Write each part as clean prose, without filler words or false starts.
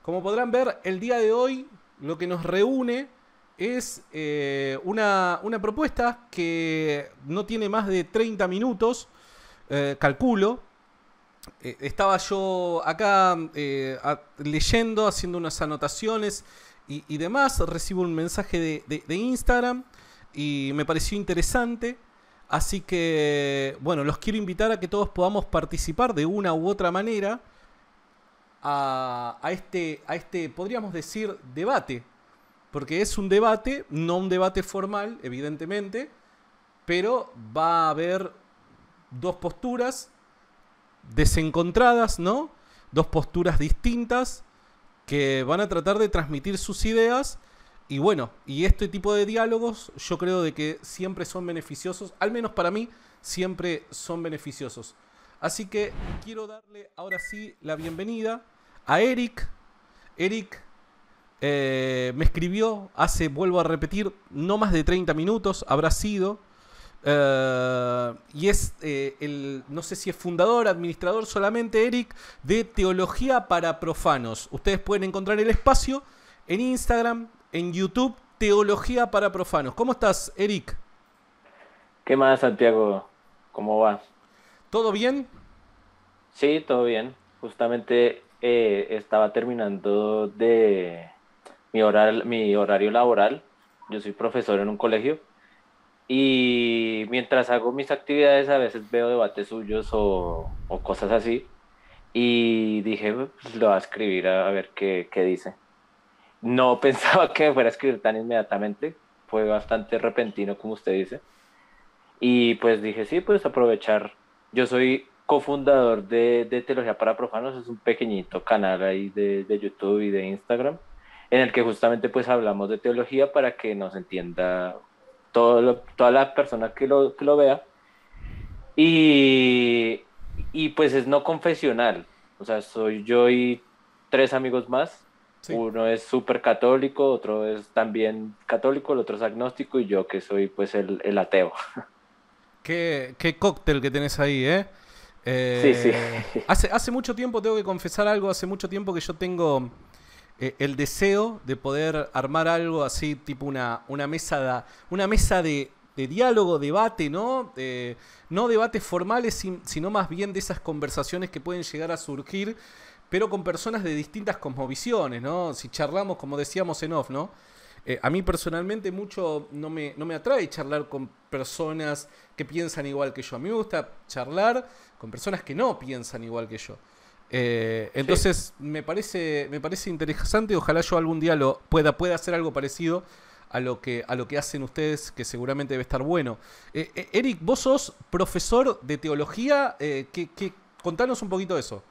Como podrán ver, el día de hoy lo que nos reúne es una propuesta que no tiene más de 30 minutos, calculo. Estaba yo acá leyendo, haciendo unas anotaciones y demás. Recibo un mensaje de Instagram y me pareció interesante. Así que, bueno, los quiero invitar a que todos podamos participar de una u otra manera a este, podríamos decir, debate. Porque es un debate, no un debate formal, evidentemente, pero va a haber dos posturas desencontradas, ¿no? Dos posturas distintas que van a tratar de transmitir sus ideas. Y bueno, y este tipo de diálogos yo creo de que siempre son beneficiosos, al menos para mí, siempre son beneficiosos. Así que quiero darle ahora sí la bienvenida a Eric. Eric me escribió hace, vuelvo a repetir, no más de 30 minutos, habrá sido. Y es no sé si es fundador, administrador solamente, Eric, de Teología para Profanos. Ustedes pueden encontrar el espacio en Instagram, en YouTube, Teología para Profanos. ¿Cómo estás, Eric? ¿Qué más, Santiago? ¿Cómo va? ¿Todo bien? Sí, todo bien. Justamente estaba terminando de mi horario laboral. Yo soy profesor en un colegio y mientras hago mis actividades a veces veo debates suyos o cosas así y dije, pues, lo voy a escribir a ver qué dice. No pensaba que me fuera a escribir tan inmediatamente. Fue bastante repentino, como usted dice. Y pues dije, sí, pues aprovechar. Yo soy cofundador de Teología para Profanos, es un pequeñito canal ahí de YouTube y de Instagram, en el que justamente pues hablamos de teología para que nos entienda toda la persona que lo vea. Y, y pues es no confesional, o sea, soy yo y tres amigos más. Sí. Uno es súper católico, otro es también católico, el otro es agnóstico y yo que soy pues el ateo. Qué cóctel que tenés ahí, ¿eh? Sí, sí. Hace mucho tiempo, tengo que confesar algo, hace mucho tiempo que yo tengo el deseo de poder armar algo así, tipo una mesa de diálogo, debate, ¿no? No debates formales, sino más bien de esas conversaciones que pueden llegar a surgir, pero con personas de distintas cosmovisiones, ¿no? Si charlamos, como decíamos en off, ¿no? A mí personalmente mucho no me atrae charlar con personas que piensan igual que yo. A mí me gusta charlar con personas que no piensan igual que yo. Sí. Entonces me parece interesante. Ojalá yo algún día pueda hacer algo parecido a lo que hacen ustedes, que seguramente debe estar bueno. Eric, vos sos profesor de teología. Contanos un poquito de eso.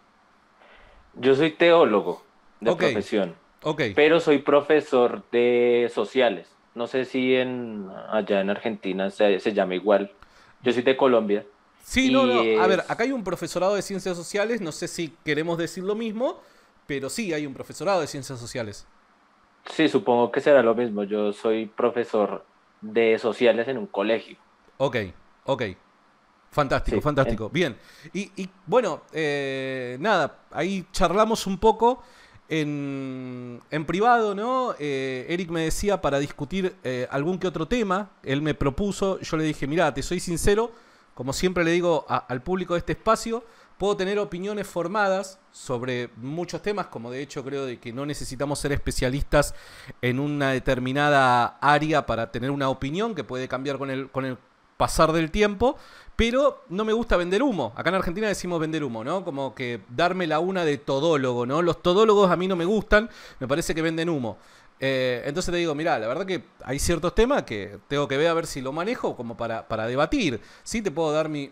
Yo soy teólogo de Ok, profesión, ok. pero soy profesor de sociales. No sé si allá en Argentina se llama igual. Yo soy de Colombia Sí, no, y no. A ver, acá es, hay un profesorado de ciencias sociales. No sé si queremos decir lo mismo, pero sí hay un profesorado de ciencias sociales. sí, supongo que será lo mismo. Yo soy profesor de sociales en un colegio. Ok, ok. Fantástico, Sí, fantástico. Bien. Y bueno, nada, ahí charlamos un poco en privado, ¿no? Eric me decía para discutir algún que otro tema. Él me propuso, yo le dije, mirá, te soy sincero, como siempre le digo al público de este espacio, puedo tener opiniones formadas sobre muchos temas, como de hecho creo de que no necesitamos ser especialistas en una determinada área para tener una opinión que puede cambiar con el pasar del tiempo, pero no me gusta vender humo. Acá en Argentina decimos vender humo, ¿no? Como que darme la una de todólogo, ¿no? Los todólogos a mí no me gustan, me parece que venden humo. Entonces te digo, mirá, la verdad que hay ciertos temas que tengo que ver a ver si lo manejo como para debatir. Sí, te puedo dar mi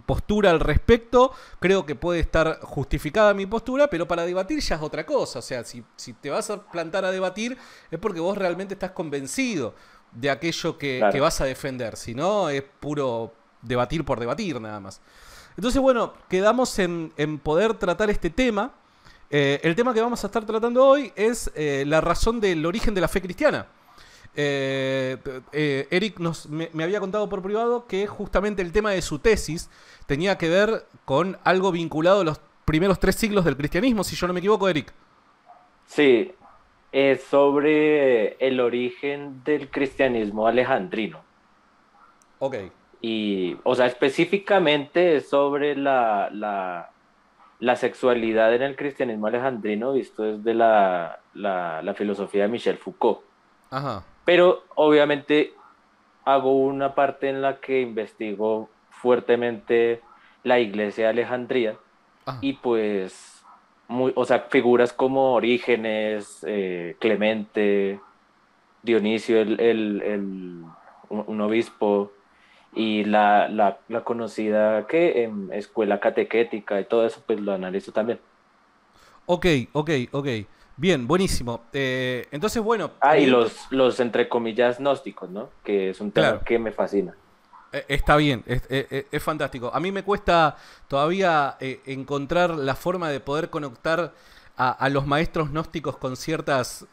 postura al respecto, creo que puede estar justificada mi postura, pero para debatir ya es otra cosa. O sea, si te vas a plantar a debatir es porque vos realmente estás convencido de aquello que claro. vas a defender. Si no, es puro debatir por debatir nada más. Entonces, bueno, quedamos en poder tratar este tema. El tema que vamos a estar tratando hoy es la razón del origen de la fe cristiana. Eric me había contado por privado que justamente el tema de su tesis tenía que ver con algo vinculado a los primeros 3 siglos del cristianismo, si yo no me equivoco, Eric. Sí, es sobre el origen del cristianismo alejandrino. Ok. Y, o sea, específicamente es sobre la sexualidad en el cristianismo alejandrino visto desde la filosofía de Michel Foucault. Ajá. Pero obviamente hago una parte en la que investigo fuertemente la iglesia de Alejandría Ah, y pues, o sea, figuras como Orígenes, Clemente, Dionisio, un obispo, y la conocida que escuela catequética y todo eso, pues lo analizo también. ok, ok, ok. Bien, buenísimo. Entonces, bueno, Ah, y evidente. los entre comillas gnósticos, ¿no? Que es un tema Claro. que me fascina. Está bien, es fantástico. A mí me cuesta todavía encontrar la forma de poder conectar a los maestros gnósticos con ciertas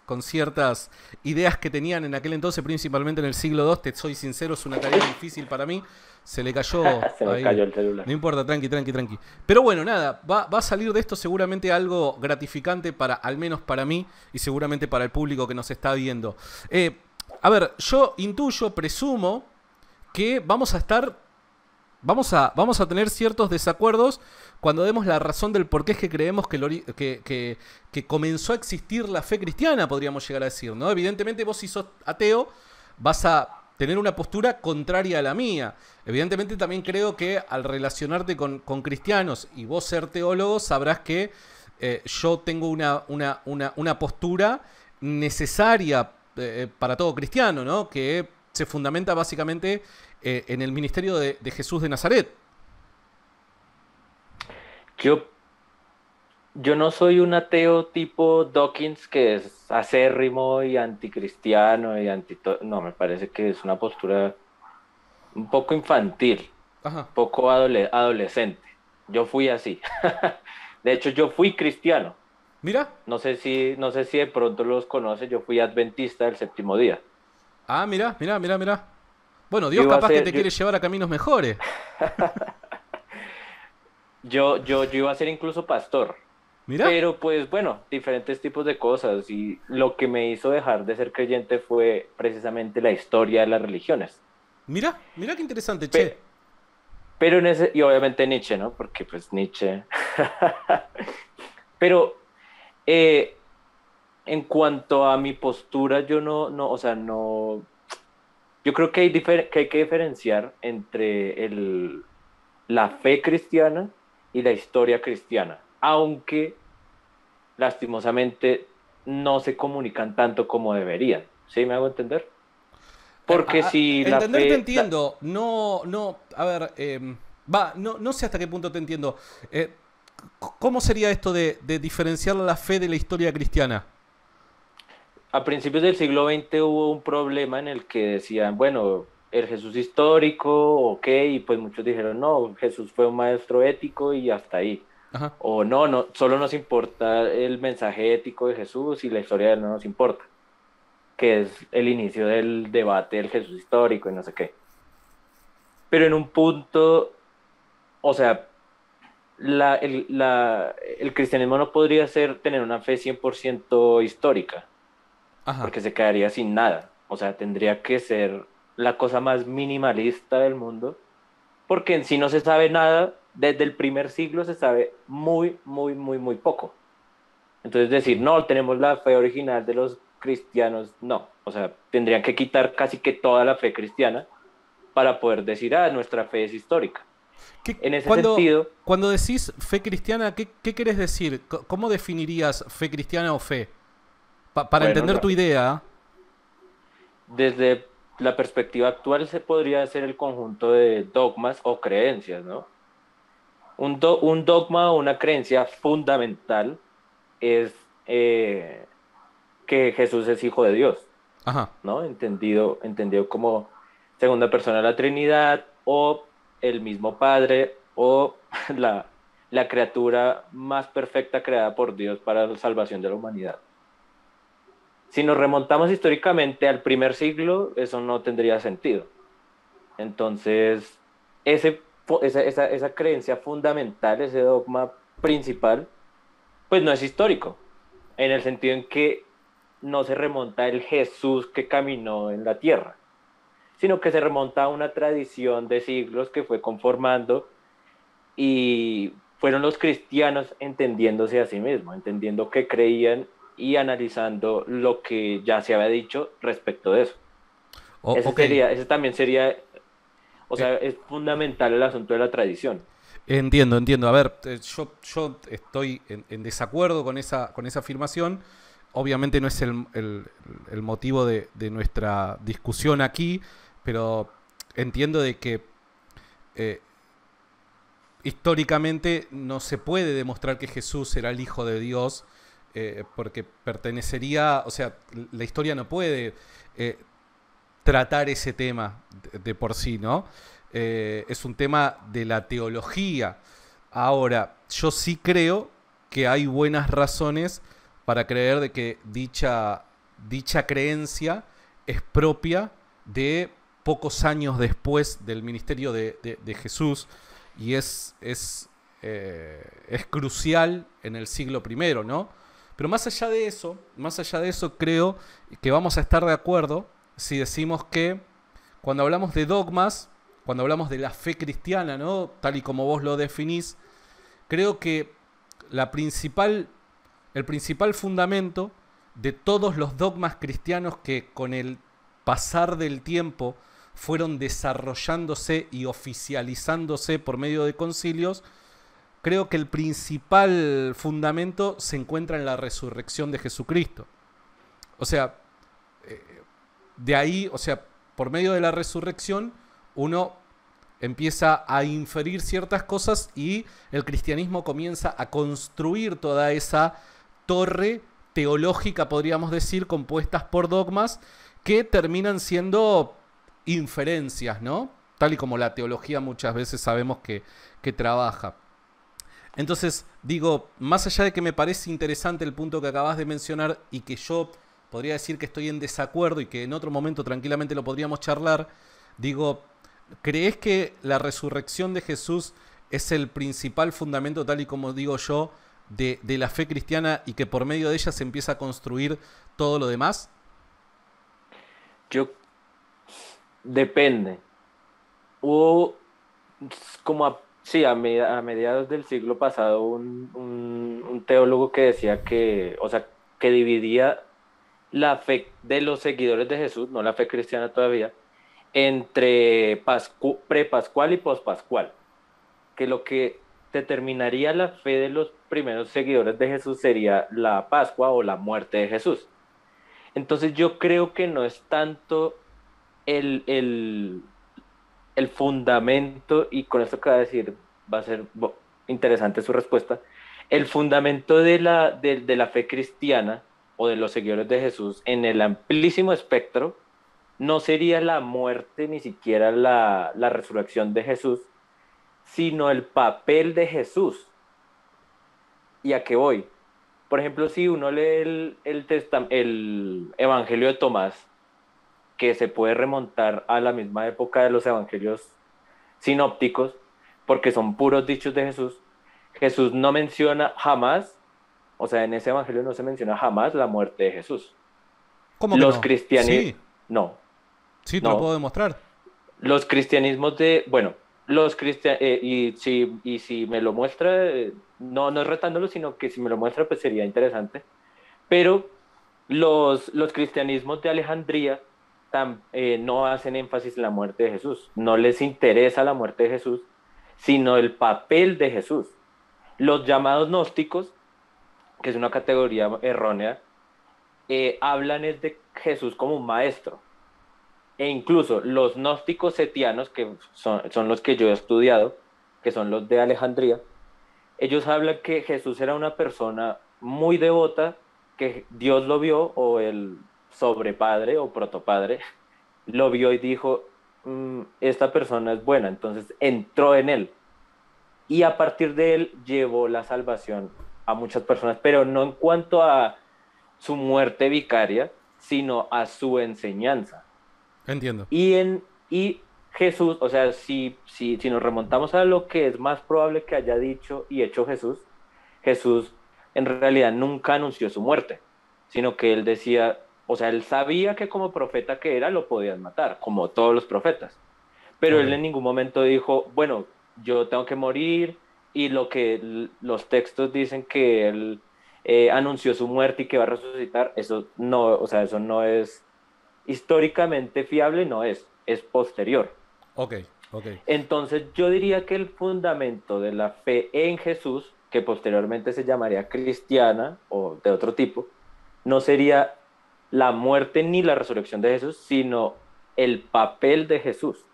ideas que tenían en aquel entonces, principalmente en el siglo II. Te soy sincero, es una tarea difícil para mí. Se le cayó Se me ahí. cayó el celular. No importa, tranqui, tranqui, tranqui. Pero bueno, nada, va a salir de esto seguramente algo gratificante para, al menos para mí, y seguramente para el público que nos está viendo. A ver, yo intuyo, presumo que vamos a tener ciertos desacuerdos cuando demos la razón del por qué es que creemos que comenzó a existir la fe cristiana, podríamos llegar a decir, ¿no? Evidentemente vos si sos ateo vas a tener una postura contraria a la mía. Evidentemente también creo que al relacionarte con cristianos y vos ser teólogo sabrás que yo tengo una postura necesaria para todo cristiano, ¿no? Que se fundamenta básicamente en el ministerio de Jesús de Nazaret. Yo, yo no soy un ateo tipo Dawkins que es acérrimo y anticristiano y no, me parece que es una postura un poco infantil, Ajá. poco adolescente. Yo fui así. De hecho, yo fui cristiano. Mira. No sé si de pronto los conoce, yo fui adventista del séptimo día. Ah, mira, mira, mira, mira. Bueno, Yo Dios iba a capaz que ser, te quiere llevar a caminos mejores. yo iba a ser incluso pastor, Mira, pero pues bueno, diferentes tipos de cosas y lo que me hizo dejar de ser creyente fue precisamente la historia de las religiones. mira, mira qué interesante, che. Pe- pero en ese, y obviamente Nietzsche, ¿no? Porque pues Nietzsche. Pero eh, en cuanto a mi postura, yo o sea, no, yo creo que que hay que diferenciar entre la fe cristiana y la historia cristiana, aunque lastimosamente no se comunican tanto como deberían. ¿Sí me hago entender? Porque si la Entenderte fe, entiendo. No, no, a ver, no sé hasta qué punto te entiendo. Eh, ¿Cómo sería esto de diferenciar la fe de la historia cristiana? a principios del siglo XX hubo un problema en el que decían, bueno, el Jesús histórico, ok, y pues muchos dijeron, no, Jesús fue un maestro ético y hasta ahí. Ajá. O no, no, solo nos importa el mensaje ético de Jesús y la historia de él no nos importa, que es el inicio del debate del Jesús histórico y no sé qué. Pero en un punto, o sea, el cristianismo no podría tener una fe 100% histórica, Ajá. porque se quedaría sin nada. O sea, tendría que ser la cosa más minimalista del mundo, porque en sí no se sabe nada, desde el primer siglo se sabe muy, muy, muy, muy poco. Entonces decir, Ajá. no, tenemos la fe original de los cristianos, no. O sea, tendrían que quitar casi que toda la fe cristiana para poder decir, ah, nuestra fe es histórica. En ese sentido, Cuando decís fe cristiana, ¿qué querés decir? ¿Cómo definirías fe cristiana o fe? Para bueno, entender tu idea. desde la perspectiva actual se podría hacer el conjunto de dogmas o creencias, ¿no? Un dogma o una creencia fundamental es que Jesús es hijo de Dios, Ajá. ¿no? Entendido como segunda persona de la Trinidad o el mismo Padre o la, la criatura más perfecta creada por Dios para la salvación de la humanidad. Si nos remontamos históricamente al primer siglo, eso no tendría sentido. Entonces, esa creencia fundamental, ese dogma principal, pues no es histórico. en el sentido en que no se remonta el Jesús que caminó en la tierra, sino que se remonta a una tradición de siglos que fue conformando y fueron los cristianos entendiéndose a sí mismos, entendiendo que creían y analizando lo que ya se había dicho respecto de eso. Ok. Ese también sería, o Eh, sea, es fundamental el asunto de la tradición. Entiendo, entiendo. A ver, yo estoy en desacuerdo con esa afirmación. Obviamente no es el motivo de nuestra discusión aquí, pero entiendo de que eh, históricamente no se puede demostrar que Jesús era el Hijo de Dios, porque pertenecería, o sea, la historia no puede eh, tratar ese tema de por sí, ¿no? Es un tema de la teología. Ahora, yo sí creo que hay buenas razones para creer de que dicha creencia es propia de pocos años después del ministerio de Jesús y es crucial en el siglo primero, ¿no? Pero más allá de eso, creo que vamos a estar de acuerdo si decimos que cuando hablamos de dogmas, cuando hablamos de la fe cristiana, ¿no? Tal y como vos lo definís, creo que la principal, el principal fundamento de todos los dogmas cristianos que con el pasar del tiempo fueron desarrollándose y oficializándose por medio de concilios, creo que el principal fundamento se encuentra en la resurrección de Jesucristo. O sea, de ahí, o sea, por medio de la resurrección, uno empieza a inferir ciertas cosas y el cristianismo comienza a construir toda esa torre teológica, podríamos decir, compuestas por dogmas que terminan siendo inferencias, ¿no? Tal y como la teología muchas veces sabemos que trabaja. Entonces, digo, más allá de que me parece interesante el punto que acabas de mencionar y que yo podría decir que estoy en desacuerdo y que en otro momento tranquilamente lo podríamos charlar, digo, ¿crees que la resurrección de Jesús es el principal fundamento, tal y como digo yo, de la fe cristiana y que por medio de ella se empieza a construir todo lo demás? Yo, depende. Hubo como sí, a mediados del siglo pasado un teólogo que decía que, o sea, que dividía la fe de los seguidores de Jesús, no la fe cristiana todavía, entre prepascual y pospascual, que lo que determinaría la fe de los primeros seguidores de Jesús sería la Pascua o la muerte de Jesús. Entonces yo creo que no es tanto el, el, el fundamento, y con esto que va a decir va a ser interesante su respuesta, el fundamento de la fe cristiana o de los seguidores de Jesús en el amplísimo espectro no sería la muerte ni siquiera la resurrección de Jesús, sino el papel de Jesús. ¿Y a qué voy? Por ejemplo, si uno lee el Evangelio de Tomás, que se puede remontar a la misma época de los evangelios sinópticos, porque son puros dichos de Jesús, Jesús no menciona jamás, o sea, en ese evangelio no se menciona jamás la muerte de Jesús. ¿Cómo que Los no? cristianos, Sí, no, sí, te lo puedo no, demostrar. los cristianismos bueno, los cristianos, y si me lo muestra, no, no es retándolo, sino que si me lo muestra, pues sería interesante, pero los cristianismos de Alejandría no hacen énfasis en la muerte de Jesús, no les interesa la muerte de Jesús, sino el papel de Jesús. Los llamados gnósticos, que es una categoría errónea, hablan es de Jesús como un maestro. E incluso los gnósticos setianos, que son los que yo he estudiado, que son los de Alejandría, ellos hablan que Jesús era una persona muy devota, que Dios lo vio, o el sobrepadre o protopadre, lo vio y dijo, esta persona es buena, entonces entró en él. Y a partir de él llevó la salvación a muchas personas, pero no en cuanto a su muerte vicaria, sino a su enseñanza. Entiendo. Y Jesús, o sea, si nos remontamos a lo que es más probable que haya dicho y hecho Jesús, Jesús en realidad nunca anunció su muerte, sino que él decía, o sea, él sabía que como profeta que era lo podían matar, como todos los profetas, pero Ok. él en ningún momento dijo, bueno, yo tengo que morir, y lo que los textos dicen que él anunció su muerte y que va a resucitar, eso no, o sea, eso no es históricamente fiable, no es posterior. Ok, ok. Entonces yo diría que el fundamento de la fe en Jesús, que posteriormente se llamaría cristiana o de otro tipo, no sería la muerte ni la resurrección de Jesús, sino el papel de Jesús,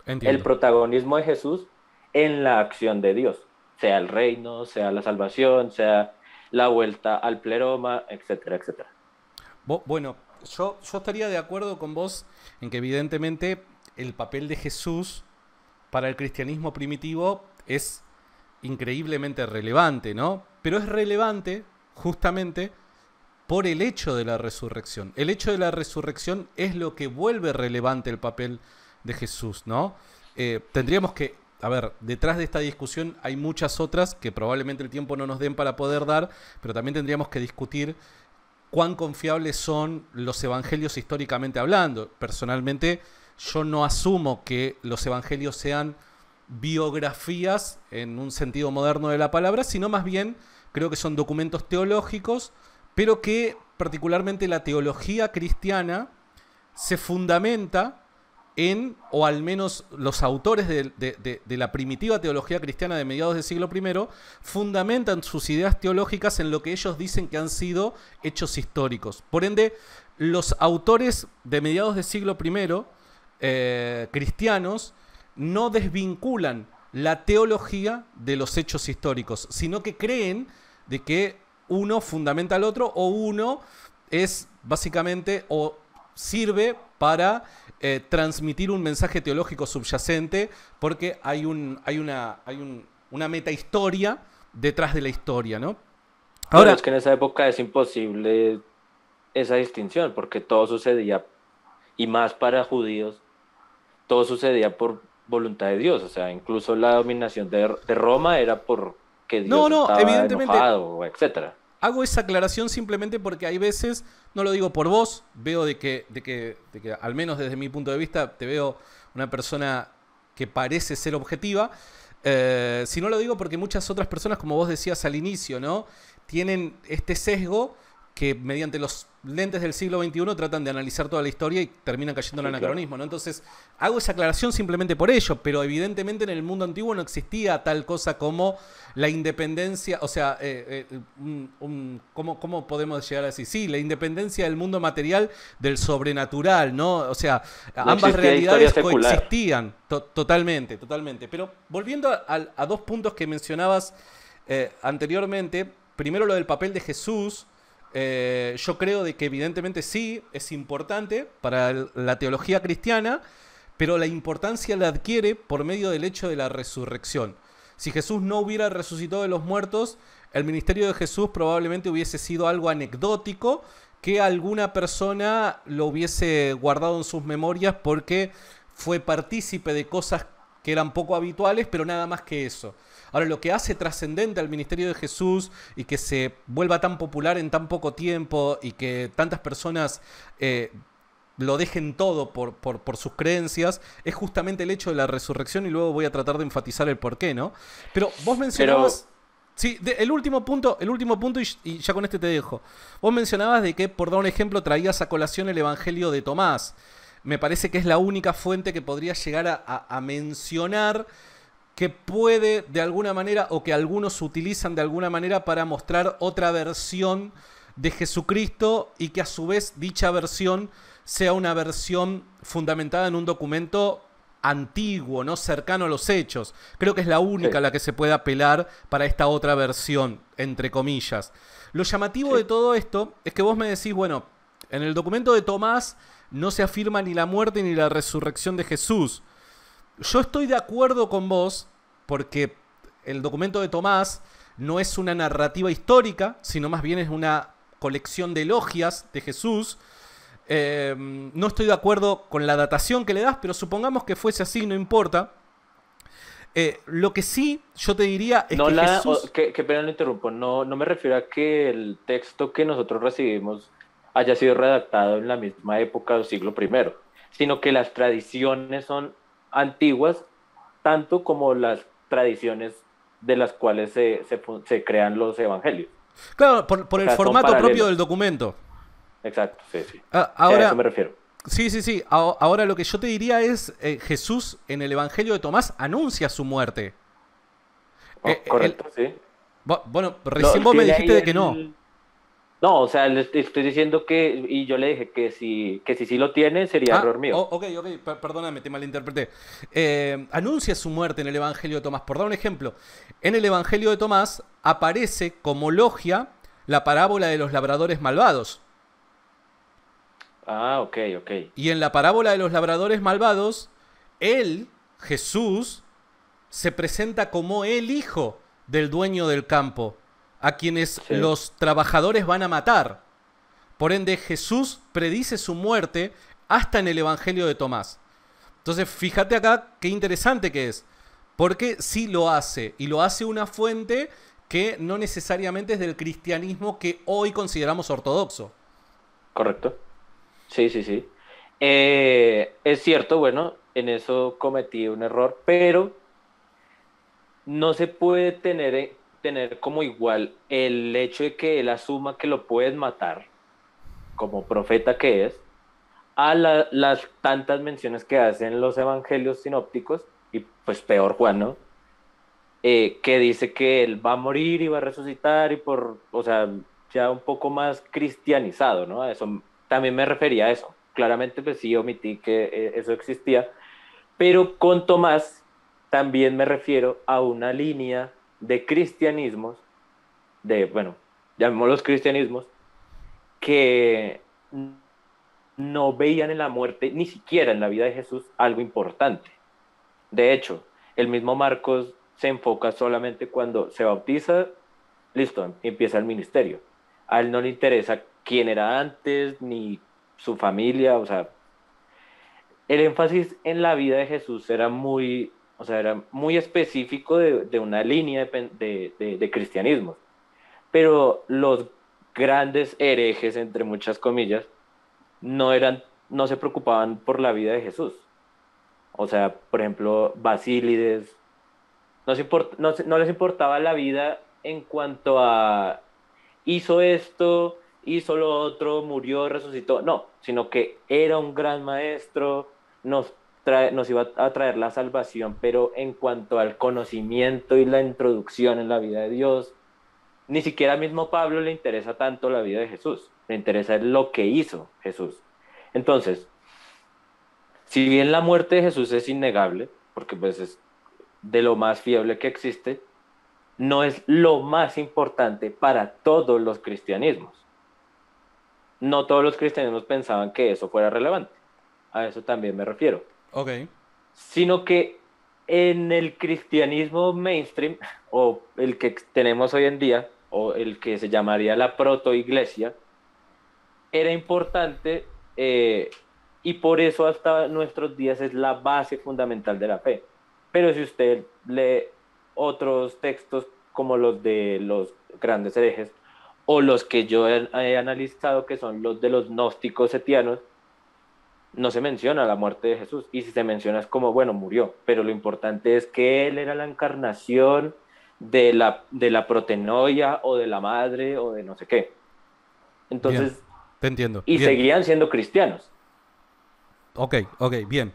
el Entiendo. protagonismo de Jesús en la acción de Dios, sea el reino, sea la salvación, sea la vuelta al pleroma, etcétera, etcétera. Bueno, yo estaría de acuerdo con vos en que evidentemente el papel de Jesús para el cristianismo primitivo es increíblemente relevante, ¿no? Pero es relevante justamente por el hecho de la resurrección. El hecho de la resurrección es lo que vuelve relevante el papel de Jesús, ¿no? Tendríamos que, a ver, detrás de esta discusión hay muchas otras que probablemente el tiempo no nos den para poder dar, pero también tendríamos que discutir cuán confiables son los evangelios históricamente hablando. Personalmente, yo no asumo que los evangelios sean biografías en un sentido moderno de la palabra, sino más bien creo que son documentos teológicos, pero que particularmente la teología cristiana se fundamenta en, o al menos los autores de la primitiva teología cristiana de mediados del siglo I, fundamentan sus ideas teológicas en lo que ellos dicen que han sido hechos históricos. Por ende, los autores de mediados del siglo I, cristianos, no desvinculan la teología de los hechos históricos, sino que creen de que uno fundamenta al otro o uno es básicamente o sirve para transmitir un mensaje teológico subyacente porque hay una metahistoria detrás de la historia, ¿no? Bueno, Ahora, es que en esa época es imposible esa distinción, porque todo sucedía, y más para judíos, todo sucedía por voluntad de Dios, o sea, incluso la dominación de Roma era porque no, Dios no, estaba evidentemente enojado, etcétera. hago esa aclaración simplemente porque hay veces, no lo digo por vos, veo de que al menos desde mi punto de vista, te veo una persona que parece ser objetiva. Si no lo digo porque muchas otras personas, como vos decías al inicio, ¿no? Tienen este sesgo que mediante los lentes del siglo XXI tratan de analizar toda la historia y terminan cayendo en Sí, el claro. anacronismo, ¿no? Entonces, hago esa aclaración simplemente por ello, pero evidentemente en el mundo antiguo no existía tal cosa como la independencia, o sea, ¿cómo podemos llegar a decir? Sí, la independencia del mundo material del sobrenatural, ¿no? O sea, No ambas existía historia realidades secular. coexistían totalmente, totalmente. Pero volviendo a dos puntos que mencionabas anteriormente, primero lo del papel de Jesús. Yo creo de que evidentemente sí, es importante para la teología cristiana, pero la importancia la adquiere por medio del hecho de la resurrección. Si Jesús no hubiera resucitado de los muertos, el ministerio de Jesús probablemente hubiese sido algo anecdótico que alguna persona lo hubiese guardado en sus memorias porque fue partícipe de cosas que eran poco habituales, pero nada más que eso. Ahora, lo que hace trascendente al ministerio de Jesús y que se vuelva tan popular en tan poco tiempo y que tantas personas lo dejen todo por sus creencias, es justamente el hecho de la resurrección y luego voy a tratar de enfatizar el por qué, ¿no? Pero vos Pero mencionabas... Sí, el último punto y ya con este te dejo. Vos mencionabas de que, por dar un ejemplo, traías a colación el Evangelio de Tomás. Me parece que es la única fuente que podría llegar a mencionar que puede de alguna manera o que algunos utilizan de alguna manera para mostrar otra versión de Jesucristo y que a su vez dicha versión sea una versión fundamentada en un documento antiguo, ¿no? Cercano a los hechos. Creo que es la única a sí, la que se puede apelar para esta otra versión, entre comillas. Lo llamativo de sí. todo esto es que vos me decís, bueno, en el documento de Tomás no se afirma ni la muerte ni la resurrección de Jesús. Yo estoy de acuerdo con vos porque el documento de Tomás no es una narrativa histórica, sino más bien es una colección de elogias de Jesús. No estoy de acuerdo con la datación que le das, pero supongamos que fuese así, no importa. Lo que sí yo te diría es No que la, Jesús... que pena lo interrumpo, no, no me refiero a que el texto que nosotros recibimos haya sido redactado en la misma época del siglo primero, sino que las tradiciones son antiguas, tanto como las tradiciones de las cuales se crean los evangelios. Claro, por O el sea, son formato propio paralelos. del documento. Exacto, sí, sí. O sea, a eso Ahora, me refiero. sí, sí, sí. Ahora lo que yo te diría es, Jesús en el Evangelio de Tomás anuncia su muerte. Oh, Él, correcto, sí. bueno, recién Lo, vos me tiene dijiste ahí de que no. el... No, o sea, le estoy diciendo que, y yo le dije que si sí lo tiene, sería Ah, error mío. ok, ok, perdóname, te malinterpreté. Anuncia su muerte en el Evangelio de Tomás. Por dar un ejemplo, en el Evangelio de Tomás aparece como logia la parábola de los labradores malvados. Ah, ok, ok. Y en la parábola de los labradores malvados, él, Jesús, se presenta como el hijo del dueño del campo, a quienes Sí, los trabajadores van a matar. Por ende, Jesús predice su muerte hasta en el Evangelio de Tomás. Entonces, fíjate acá qué interesante que es. Porque sí lo hace, y lo hace una fuente que no necesariamente es del cristianismo que hoy consideramos ortodoxo. correcto. Sí, sí, sí. Es cierto, bueno, en eso cometí un error, pero no se puede tener como igual el hecho de que él asuma que lo puedes matar, como profeta que es, a las tantas menciones que hacen los evangelios sinópticos, y pues peor Juan, ¿no? Que dice que él va a morir y va a resucitar y o sea, ya un poco más cristianizado, ¿no? A eso también me refería a eso. Claramente, pues sí, omití que eso existía, pero con Tomás también me refiero a una línea de cristianismos, bueno, llamémoslos cristianismos, que no veían en la muerte, ni siquiera en la vida de Jesús, algo importante. De hecho, el mismo Marcos se enfoca solamente cuando se bautiza, listo, empieza el ministerio. A él no le interesa quién era antes, ni su familia, o sea, el énfasis en la vida de Jesús era muy, o sea, era muy específico de una línea de cristianismo. Pero los grandes herejes, entre muchas comillas, no se preocupaban por la vida de Jesús. O sea, por ejemplo, Basílides, no les importaba la vida en cuanto a hizo esto, hizo lo otro, murió, resucitó. No, sino que era un gran maestro, nos iba a traer la salvación, pero en cuanto al conocimiento y la introducción en la vida de Dios, ni siquiera mismo Pablo le interesa tanto la vida de Jesús, le interesa lo que hizo Jesús. Entonces, si bien la muerte de Jesús es innegable, porque pues es de lo más fiable que existe, no es lo más importante para todos los cristianismos. No todos los cristianismos pensaban que eso fuera relevante. A eso también me refiero. Ok. Sino que en el cristianismo mainstream, o el que tenemos hoy en día, o el que se llamaría la protoiglesia, era importante y por eso hasta nuestros días es la base fundamental de la fe. Pero si usted lee otros textos como los de los grandes herejes o los que yo he analizado que son los de los gnósticos setianos, no se menciona la muerte de Jesús y si se menciona es como, bueno, murió, pero lo importante es que él era la encarnación de la protenoia o de la madre o de no sé qué. Bien, Entonces, te entiendo. y Bien. seguían siendo cristianos. Ok, ok, bien.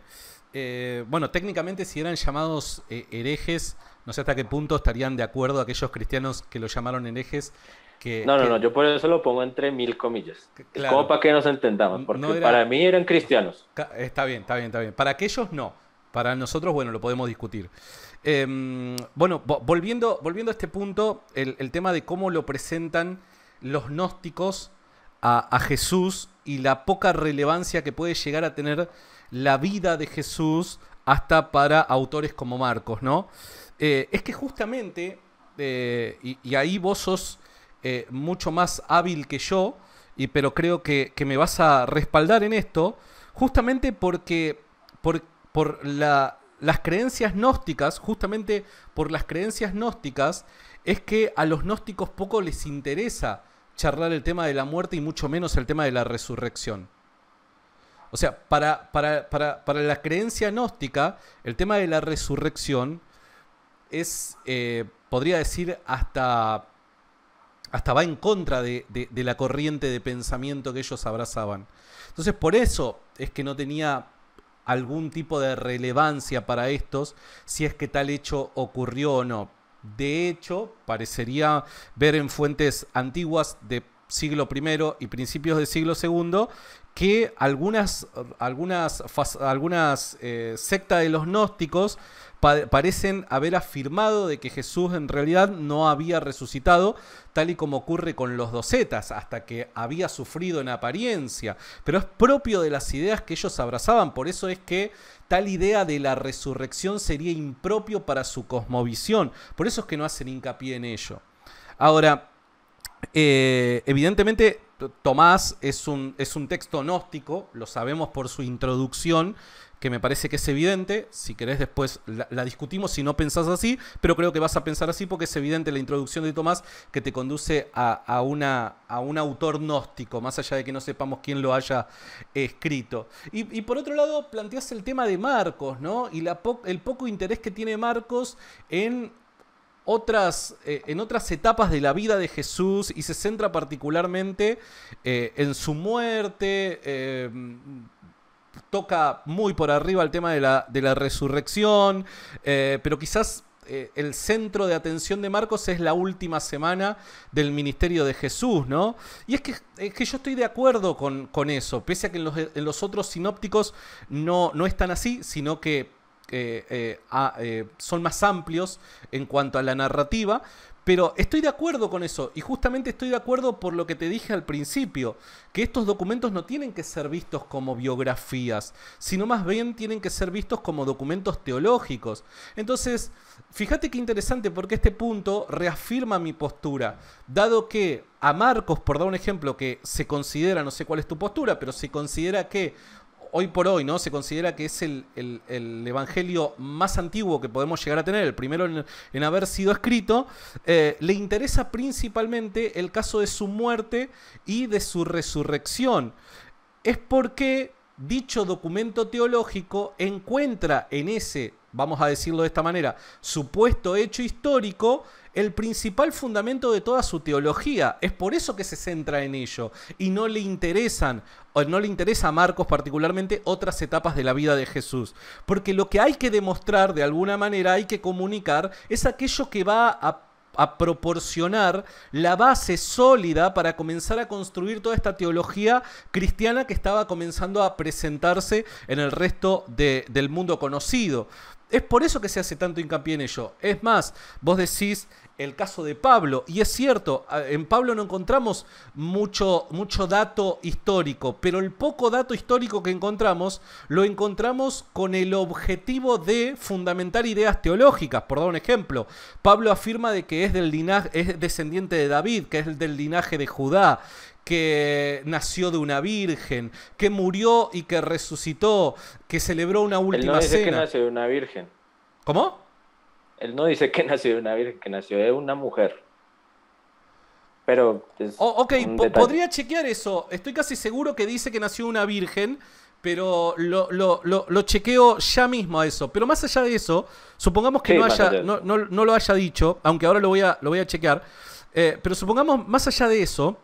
Bueno, técnicamente si eran llamados herejes, no sé hasta qué punto estarían de acuerdo aquellos cristianos que lo llamaron herejes, No, no, no, yo por eso lo pongo entre mil comillas. Es como claro, para que nos entendamos, no porque para era... mí eran cristianos. Está bien, está bien, está bien. Para aquellos no. Para nosotros, bueno, lo podemos discutir. Bueno, volviendo a este punto, el tema de cómo lo presentan los gnósticos a Jesús y la poca relevancia que puede llegar a tener la vida de Jesús hasta para autores como Marcos, ¿no? Es que justamente, y ahí vos sos mucho más hábil que yo, pero creo que me vas a respaldar en esto, justamente porque por las creencias gnósticas, justamente por las creencias gnósticas, es que a los gnósticos poco les interesa charlar el tema de la muerte y mucho menos el tema de la resurrección. O sea, para la creencia gnóstica, el tema de la resurrección es, podría decir, hasta va en contra de la corriente de pensamiento que ellos abrazaban. Entonces, por eso es que no tenía algún tipo de relevancia para estos si es que tal hecho ocurrió o no. De hecho, parecería ver en fuentes antiguas de siglo I y principios del siglo II que algunas sectas de los gnósticos parecen haber afirmado de que Jesús en realidad no había resucitado, tal y como ocurre con los docetas, hasta que había sufrido en apariencia. Pero es propio de las ideas que ellos abrazaban, por eso es que tal idea de la resurrección sería impropio para su cosmovisión, por eso es que no hacen hincapié en ello. Ahora, evidentemente Tomás es un texto gnóstico, lo sabemos por su introducción, que me parece que es evidente. Si querés después la discutimos si no pensás así, pero creo que vas a pensar así porque es evidente la introducción de Tomás que te conduce a un autor gnóstico, más allá de que no sepamos quién lo haya escrito. Y por otro lado planteás el tema de Marcos, ¿no? Y el poco interés que tiene Marcos en otras etapas de la vida de Jesús y se centra particularmente en su muerte, toca muy por arriba el tema de la resurrección, pero quizás el centro de atención de Marcos es la última semana del ministerio de Jesús, ¿no? Y es que yo estoy de acuerdo con eso, pese a que en los otros sinópticos no es tan así, sino que son más amplios en cuanto a la narrativa, pero estoy de acuerdo con eso, y justamente estoy de acuerdo por lo que te dije al principio, que estos documentos no tienen que ser vistos como biografías, sino más bien tienen que ser vistos como documentos teológicos. Entonces, fíjate qué interesante, porque este punto reafirma mi postura, dado que a Marcos, por dar un ejemplo, que se considera, no sé cuál es tu postura, pero se considera que hoy por hoy, ¿no? Se considera que es el evangelio más antiguo que podemos llegar a tener, el primero en haber sido escrito. Le interesa principalmente el caso de su muerte y de su resurrección. Es porque dicho documento teológico encuentra en ese, vamos a decirlo de esta manera, supuesto hecho histórico, el principal fundamento de toda su teología. Es por eso que se centra en ello y no le interesa a Marcos particularmente otras etapas de la vida de Jesús. Porque lo que hay que demostrar de alguna manera, hay que comunicar, es aquello que va a proporcionar la base sólida para comenzar a construir toda esta teología cristiana que estaba comenzando a presentarse en el resto del mundo conocido. Es por eso que se hace tanto hincapié en ello. Es más, vos decís el caso de Pablo, y es cierto, en Pablo no encontramos mucho dato histórico, pero el poco dato histórico que encontramos, lo encontramos con el objetivo de fundamentar ideas teológicas. Por dar un ejemplo, Pablo afirma de que es descendiente de David, que es del linaje de Judá, que nació de una virgen, que murió y que resucitó, que celebró una última cena. Él no dice que nació de una virgen. ¿Cómo? Él no dice que nació de una virgen, que nació de una mujer. Pero ok, podría chequear eso. Estoy casi seguro que dice que nació una virgen, pero lo chequeo ya mismo a eso. Pero más allá de eso, supongamos que no lo haya dicho, aunque ahora lo voy a chequear. Pero supongamos, más allá de eso,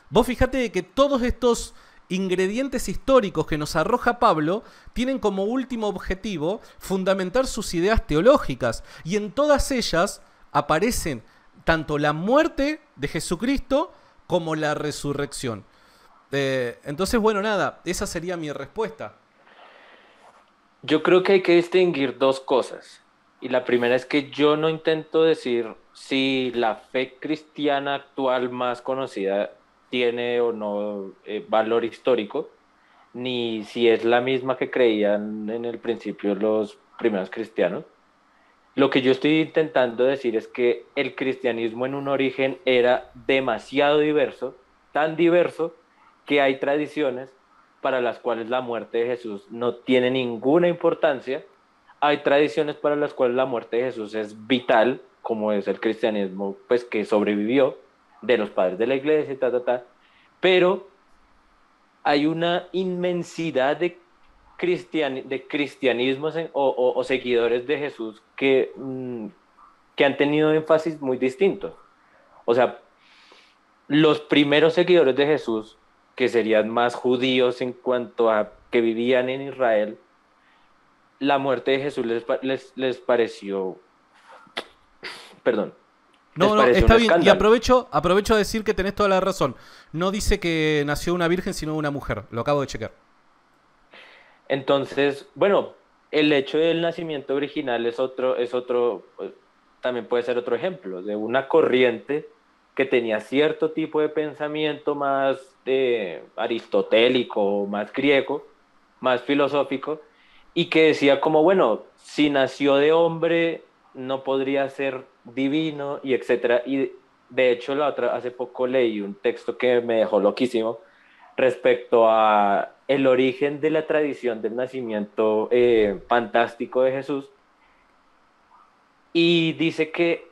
vos fijate que todos estos ingredientes históricos que nos arroja Pablo tienen como último objetivo fundamentar sus ideas teológicas, y en todas ellas aparecen tanto la muerte de Jesucristo como la resurrección. Entonces, bueno, nada, esa sería mi respuesta. Yo creo que hay que distinguir dos cosas, y la primera es que yo no intento decir si la fe cristiana actual más conocida tiene o no valor histórico, ni si es la misma que creían en el principio los primeros cristianos. Lo que yo estoy intentando decir es que el cristianismo en un origen era demasiado diverso, tan diverso que hay tradiciones para las cuales la muerte de Jesús no tiene ninguna importancia. Hay tradiciones para las cuales la muerte de Jesús es vital, como es el cristianismo, pues que sobrevivió de los padres de la iglesia y pero hay una inmensidad de, de cristianismos o seguidores de Jesús que han tenido énfasis muy distintos. O sea, los primeros seguidores de Jesús, que serían más judíos en cuanto a que vivían en Israel, la muerte de Jesús les pareció, perdón, les No, no, pareció un está bien. Y escándalo. aprovecho a decir que tenés toda la razón. No dice que nació una virgen, sino una mujer. Lo acabo de chequear. Entonces, bueno, el hecho del nacimiento original también puede ser otro ejemplo de una corriente que tenía cierto tipo de pensamiento más aristotélico, más griego, más filosófico, y que decía como, bueno, si nació de hombre, no podría ser divino, y etcétera. Y de hecho, hace poco leí un texto que me dejó loquísimo respecto a el origen de la tradición del nacimiento fantástico de Jesús, y dice que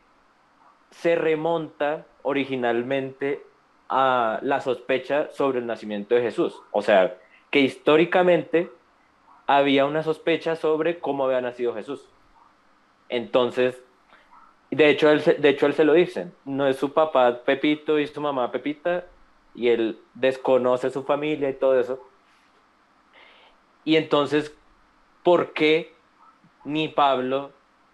se remonta originalmente a la sospecha sobre el nacimiento de Jesús. O sea, que históricamente había una sospecha sobre cómo había nacido Jesús. Entonces, de hecho él se lo dice, no es su papá Pepito y su mamá Pepita, y él desconoce su familia y todo eso. Y entonces, ¿por qué ni Pablo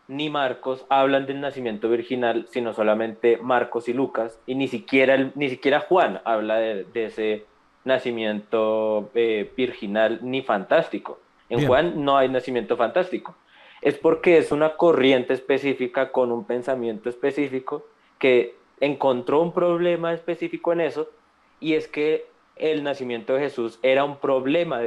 ni Marcos hablan del nacimiento virginal, sino solamente Marcos y Lucas? Y ni siquiera Juan habla de ese nacimiento virginal ni fantástico. En Bien. Juan no hay nacimiento fantástico. Es porque es una corriente específica con un pensamiento específico que encontró un problema específico en eso, y es que el nacimiento de Jesús era un problema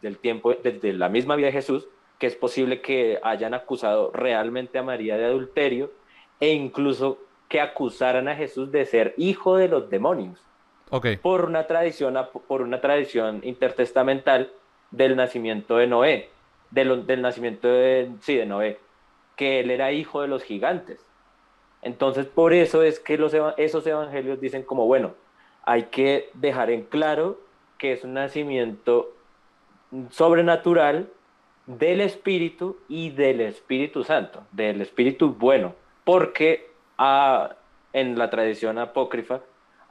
del tiempo, desde la misma vida de Jesús, que es posible que hayan acusado realmente a María de adulterio, e incluso que acusaran a Jesús de ser hijo de los demonios Ok. por una tradición intertestamental del nacimiento de Noé, del nacimiento sí, de Noé, que él era hijo de los gigantes. Entonces, por eso es que esos evangelios dicen como, bueno, hay que dejar en claro que es un nacimiento sobrenatural del Espíritu y del Espíritu Santo, del Espíritu bueno, porque en la tradición apócrifa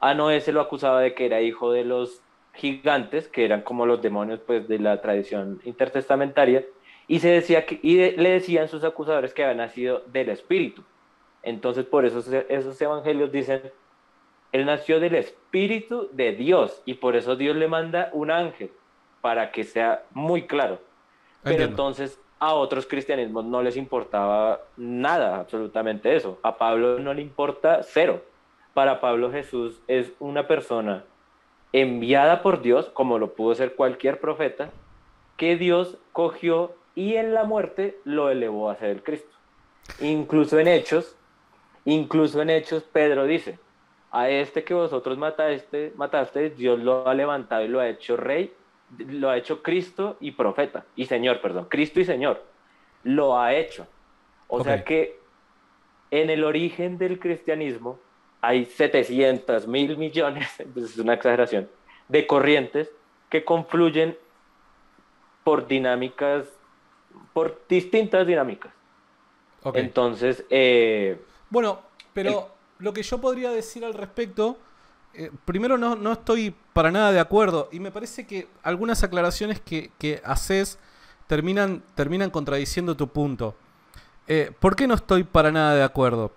a Noé se lo acusaba de que era hijo de los gigantes, que eran como los demonios pues de la tradición intertestamentaria, y se decía le decían sus acusadores que había nacido del Espíritu. Entonces por eso esos evangelios dicen, él nació del Espíritu de Dios, y por eso Dios le manda un ángel, para que sea muy claro. Pero Entiendo. entonces a otros cristianismos no les importaba nada, absolutamente eso. A Pablo no le importa cero. Para Pablo Jesús es una persona enviada por Dios, como lo pudo ser cualquier profeta, que Dios cogió y en la muerte lo elevó a ser el Cristo. Incluso en Hechos, Pedro dice, a este que vosotros mataste, Dios lo ha levantado y lo ha hecho rey, lo ha hecho Cristo y profeta, y Señor, perdón, Cristo y Señor, lo ha hecho. O Ok. sea que en el origen del cristianismo hay 700 mil millones, pues es una exageración, de corrientes que confluyen por dinámicas, por distintas dinámicas. Ok. Entonces, Bueno, el, pero lo que yo podría decir al respecto, primero no estoy para nada de acuerdo y me parece que algunas aclaraciones que haces terminan contradiciendo tu punto. ¿Por qué no estoy para nada de acuerdo?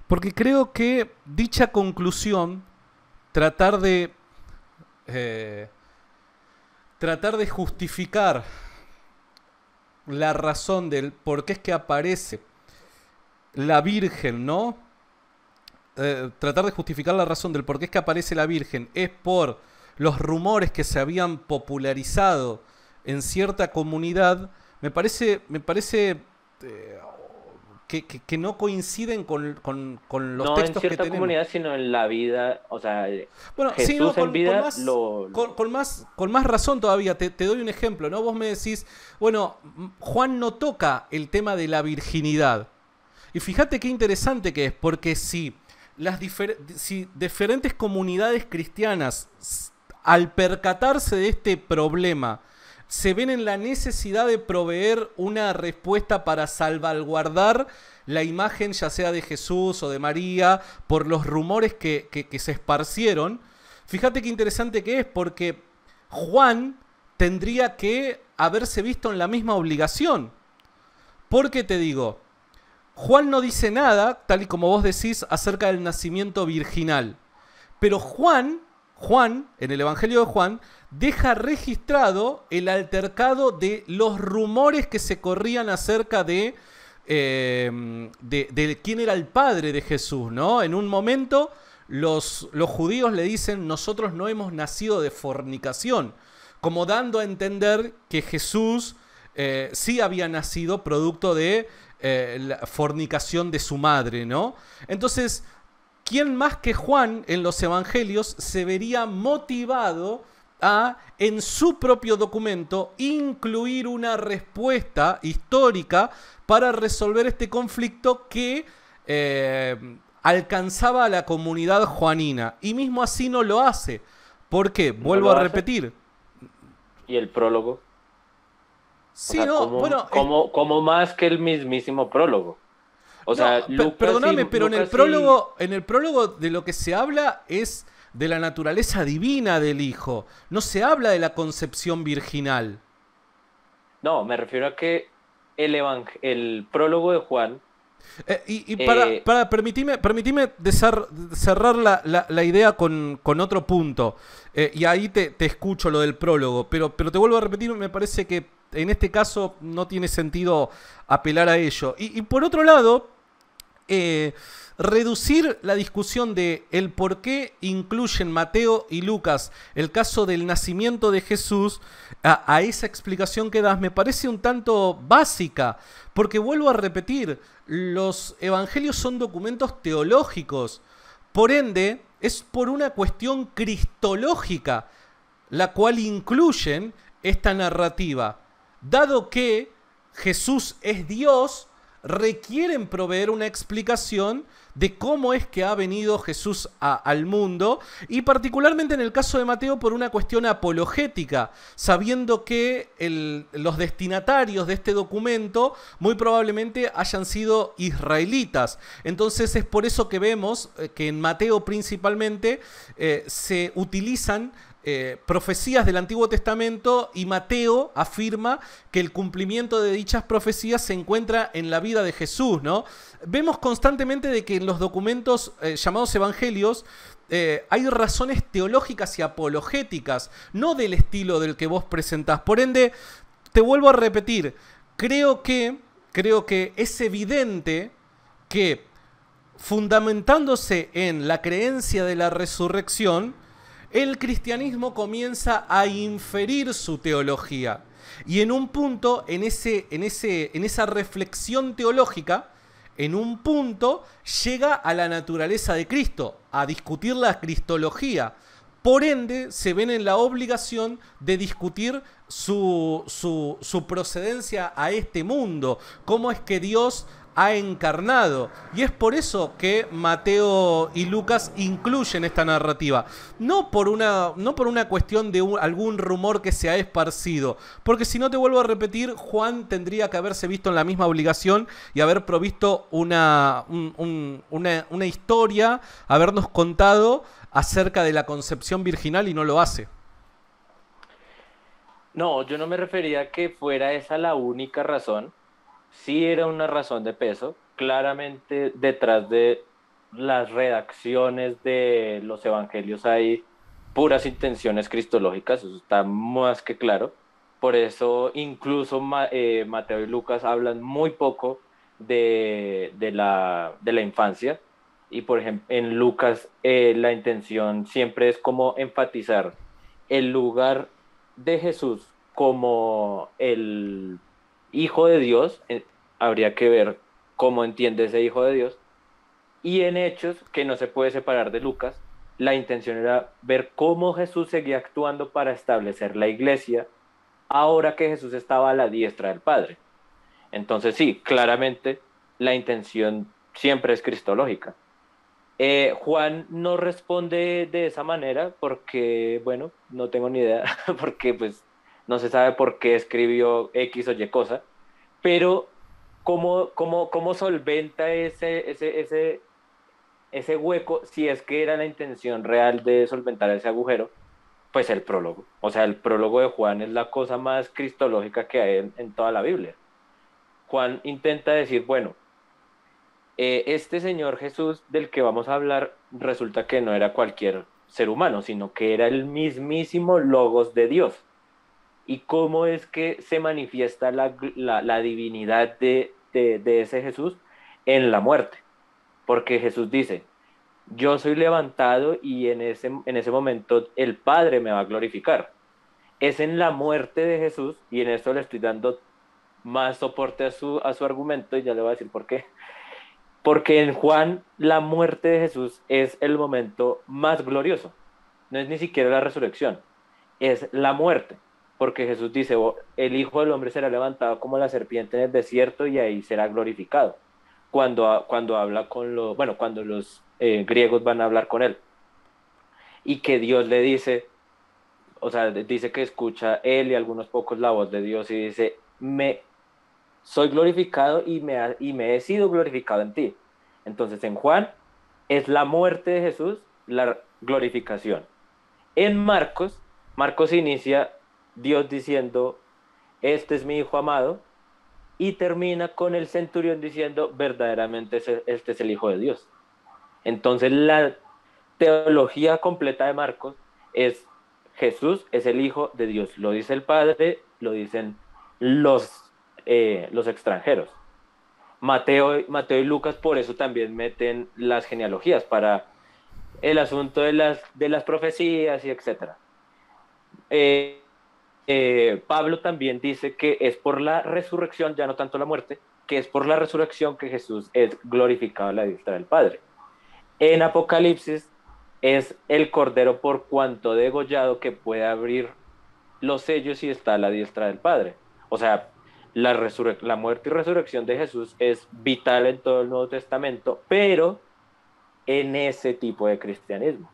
Porque creo que dicha conclusión, tratar de eh, tratar de justificar la razón del por qué es que aparece la Virgen, ¿no? Tratar de justificar la razón del por qué es que aparece la Virgen es por los rumores que se habían popularizado en cierta comunidad, me parece que no coinciden con los No en textos que cierta tenemos. comunidad, sino en la vida, o sea, Bueno, sí, no, Jesús en vida lo... con más razón todavía. Te doy un ejemplo, ¿no? Vos me decís, bueno, Juan no toca el tema de la virginidad. Y fíjate qué interesante que es, porque si diferentes comunidades cristianas, al percatarse de este problema, se ven en la necesidad de proveer una respuesta para salvaguardar la imagen, ya sea de Jesús o de María, por los rumores que se esparcieron, fíjate qué interesante que es, porque Juan tendría que haberse visto en la misma obligación. Porque te digo, Juan no dice nada, tal y como vos decís, acerca del nacimiento virginal. Pero Juan, en el Evangelio de Juan, deja registrado el altercado de los rumores que se corrían acerca de quién era el padre de Jesús, ¿no? En un momento los judíos le dicen, nosotros no hemos nacido de fornicación, como dando a entender que Jesús sí había nacido producto de la fornicación de su madre, ¿no? Entonces, ¿quién más que Juan en los evangelios se vería motivado a, en su propio documento, incluir una respuesta histórica para resolver este conflicto que alcanzaba a la comunidad juanina? Y mismo así no lo hace. ¿Por qué? ¿No Vuelvo lo a hace? repetir. Y el prólogo. O Sí, sea, no, bueno, como más que el mismísimo prólogo. O no, sea, perdóname, pero Lucas y... en el prólogo de lo que se habla es de la naturaleza divina del Hijo. No se habla de la concepción virginal. No, me refiero a que el prólogo de Juan, Y eh, para permitime cerrar la idea con otro punto. Y ahí te escucho lo del prólogo. Pero te vuelvo a repetir, me parece que en este caso no tiene sentido apelar a ello. Y por otro lado, reducir la discusión de el por qué incluyen Mateo y Lucas el caso del nacimiento de Jesús a esa explicación que das me parece un tanto básica, porque vuelvo a repetir, los evangelios son documentos teológicos, por ende es por una cuestión cristológica la cual incluyen esta narrativa. Dado que Jesús es Dios, requieren proveer una explicación de cómo es que ha venido Jesús al mundo, y particularmente en el caso de Mateo por una cuestión apologética, sabiendo que los destinatarios de este documento muy probablemente hayan sido israelitas. Entonces es por eso que vemos que en Mateo principalmente se utilizan profecías del Antiguo Testamento, y Mateo afirma que el cumplimiento de dichas profecías se encuentra en la vida de Jesús, ¿no? Vemos constantemente de que en los documentos llamados evangelios hay razones teológicas y apologéticas, no del estilo del que vos presentás. Por ende, te vuelvo a repetir, creo que es evidente que, fundamentándose en la creencia de la resurrección, el cristianismo comienza a inferir su teología. Y en un punto, en esa reflexión teológica, en un punto llega a la naturaleza de Cristo, a discutir la cristología. Por ende, se ven en la obligación de discutir su procedencia a este mundo, cómo es que Dios ha encarnado. Y es por eso que Mateo y Lucas incluyen esta narrativa. No por una cuestión de algún rumor que se ha esparcido. Porque si no, te vuelvo a repetir, Juan tendría que haberse visto en la misma obligación y haber provisto una historia, habernos contado acerca de la concepción virginal, y no lo hace. No, yo no me refería a que fuera esa la única razón. Sí era una razón de peso. Claramente detrás de las redacciones de los evangelios hay puras intenciones cristológicas, eso está más que claro. Por eso incluso Mateo y Lucas hablan muy poco de la infancia. Y por ejemplo, en Lucas la intención siempre es como enfatizar el lugar de Jesús como el Hijo de Dios. Habría que ver cómo entiende ese Hijo de Dios. Y en Hechos, que no se puede separar de Lucas, la intención era ver cómo Jesús seguía actuando para establecer la iglesia ahora que Jesús estaba a la diestra del Padre. Entonces sí, claramente la intención siempre es cristológica. Juan no responde de esa manera porque, bueno, no tengo ni idea, porque pues no se sabe por qué escribió X o Y cosa, pero cómo solventa ese hueco, si es que era la intención real de solventar ese agujero, pues el prólogo. O sea, el prólogo de Juan es la cosa más cristológica que hay en toda la Biblia. Juan intenta decir, bueno, este Señor Jesús del que vamos a hablar resulta que no era cualquier ser humano, sino que era el mismísimo Logos de Dios. ¿Y cómo es que se manifiesta la divinidad de ese Jesús? En la muerte. Porque Jesús dice, yo soy levantado y en ese momento el Padre me va a glorificar. Es en la muerte de Jesús, y en esto le estoy dando más soporte a su argumento, y ya le voy a decir por qué. Porque en Juan la muerte de Jesús es el momento más glorioso. No es ni siquiera la resurrección, es la muerte. Porque Jesús dice, el Hijo del Hombre será levantado como la serpiente en el desierto y ahí será glorificado. Cuando habla cuando los griegos van a hablar con él. Y que Dios le dice, o sea, dice que escucha él y algunos pocos la voz de Dios y dice, soy glorificado y me he sido glorificado en ti. Entonces en Juan es la muerte de Jesús, la glorificación. En Marcos inicia Dios diciendo, este es mi Hijo amado, y termina con el centurión diciendo, verdaderamente este es el Hijo de Dios. Entonces la teología completa de Marcos es, Jesús es el Hijo de Dios. Lo dice el Padre, lo dicen los extranjeros. Mateo y Lucas por eso también meten las genealogías para el asunto de las profecías y etcétera. Pablo también dice que es por la resurrección, ya no tanto la muerte, que es por la resurrección que Jesús es glorificado a la diestra del Padre. En Apocalipsis es el Cordero por cuanto degollado que puede abrir los sellos y está a la diestra del Padre. O sea, la muerte y resurrección de Jesús es vital en todo el Nuevo Testamento, pero en ese tipo de cristianismo,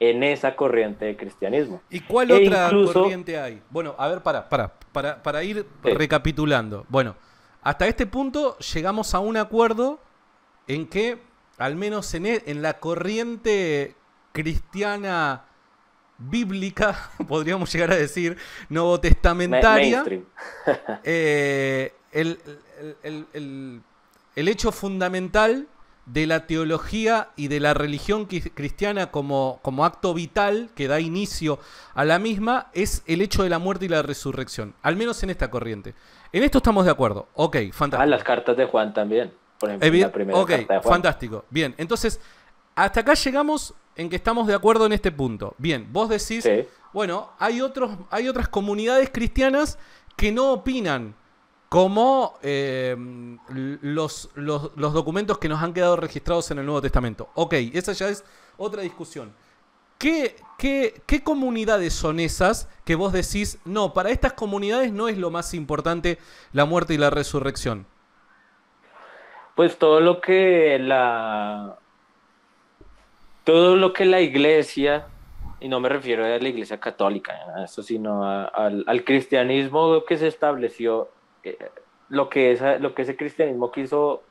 en esa corriente de cristianismo. ¿Y cuál otra corriente hay? Bueno, a ver, para ir recapitulando. Bueno, hasta este punto llegamos a un acuerdo en que, al menos en la corriente cristiana bíblica, podríamos llegar a decir, novotestamentaria, el hecho fundamental de la teología y de la religión cristiana como acto vital que da inicio a la misma es el hecho de la muerte y la resurrección, al menos en esta corriente. En esto estamos de acuerdo. Ok, fantástico. Las cartas de Juan también, por ejemplo, la primera carta de Juan. Fantástico. Bien, entonces, hasta acá llegamos en que estamos de acuerdo en este punto. Bien, vos decís, sí, bueno, hay otras comunidades cristianas que no opinan como los documentos que nos han quedado registrados en el Nuevo Testamento. Ok, esa ya es otra discusión. ¿Qué comunidades son esas que vos decís, no, para estas comunidades no es lo más importante la muerte y la resurrección? Pues todo lo que la iglesia, y no me refiero a la iglesia católica, a eso, sino al cristianismo que se estableció, lo que ese cristianismo quiso,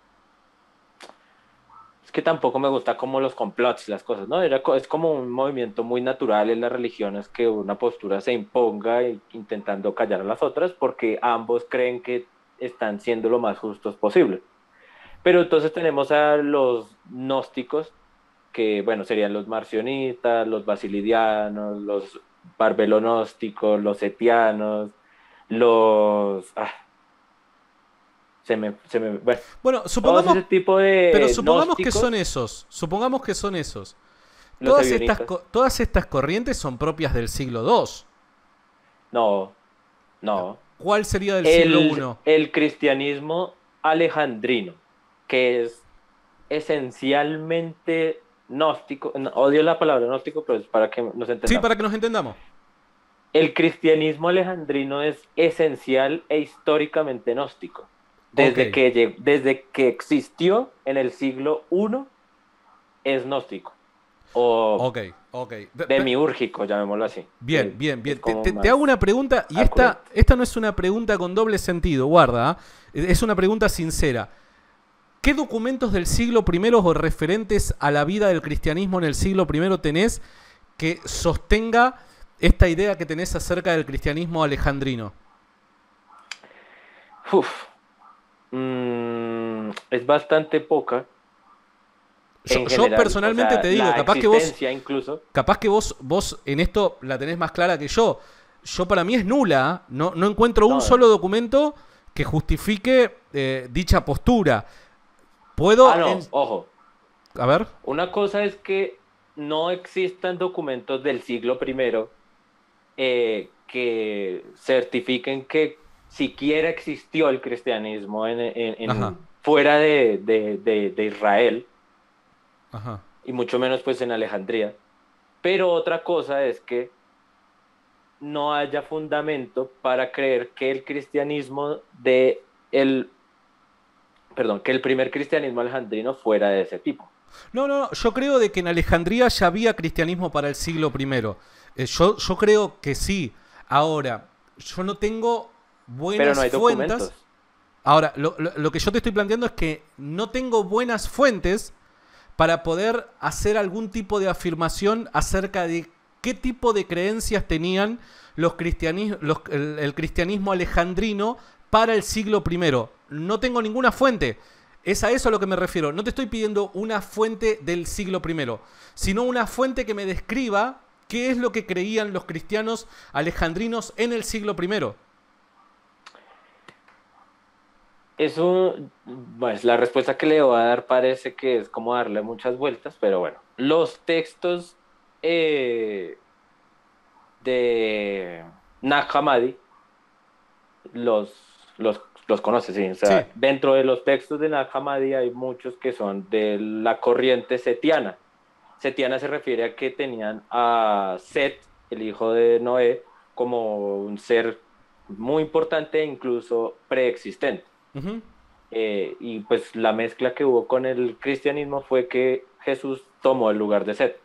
es que tampoco me gusta como los complots, las cosas, ¿no? Es como un movimiento muy natural en las religiones que una postura se imponga intentando callar a las otras porque ambos creen que están siendo lo más justos posible. Pero entonces tenemos a los gnósticos, que bueno, serían los marcionitas, los basilidianos, los barbelonósticos, los setianos, bueno, supongamos, ese tipo de pero supongamos gnósticos, que son esos. Los Todas estas corrientes son propias del siglo II. No. ¿Cuál sería del siglo I? El cristianismo alejandrino. que es esencialmente gnóstico. Odio la palabra gnóstico, pero es para que nos Sí, entendamos. para que nos entendamos. El cristianismo alejandrino es esencial e históricamente gnóstico. Ok, Desde que existió en el siglo I es gnóstico o ok, ok. demiúrgico, llamémoslo así, Bien, que bien, es bien. como Te hago más una pregunta y accurate. esta no es una pregunta con doble sentido, guarda, ¿ah? Es una pregunta sincera. ¿Qué documentos del siglo primero o referentes a la vida del cristianismo en el siglo primero tenés que sostenga esta idea que tenés acerca del cristianismo alejandrino? Uf, es bastante poca en Yo general, o personalmente sea, te digo, la existencia incluso. capaz que vos en esto la tenés más clara que yo. Yo para mí es nula, ¿ah? No encuentro un No, solo documento que justifique dicha postura. Puedo en... no, ojo, A ver. una cosa es que no existan documentos del siglo primero que certifiquen que siquiera existió el cristianismo Ajá, fuera de Israel, ajá. y mucho menos pues en Alejandría. Pero otra cosa es que no haya fundamento para creer que el cristianismo el, perdón, que el primer cristianismo alejandrino fuera de ese tipo. No, yo creo de que en Alejandría ya había cristianismo para el siglo primero. Yo creo que sí. Ahora, yo no tengo Pero no buenas hay fuentes. documentos. Ahora, lo que yo te estoy planteando es que no tengo buenas fuentes para poder hacer algún tipo de afirmación acerca de qué tipo de creencias tenían el cristianismo alejandrino para el siglo primero. No tengo ninguna fuente. Es a eso a lo que me refiero. No te estoy pidiendo una fuente del siglo primero, sino una fuente que me describa qué es lo que creían los cristianos alejandrinos en el siglo primero. Eso, pues la respuesta que le voy a dar parece que es como darle muchas vueltas, pero bueno, los textos eh, de Nag Hammadi los, los conoces, sí. O Sí. sea, dentro de los textos de Nag Hammadi hay muchos que son de la corriente setiana. Setiana se refiere a que tenían a Set, el hijo de Noé, como un ser muy importante e incluso preexistente. Ujú. Y pues la mezcla que hubo con el cristianismo fue que Jesús tomó el lugar de Set.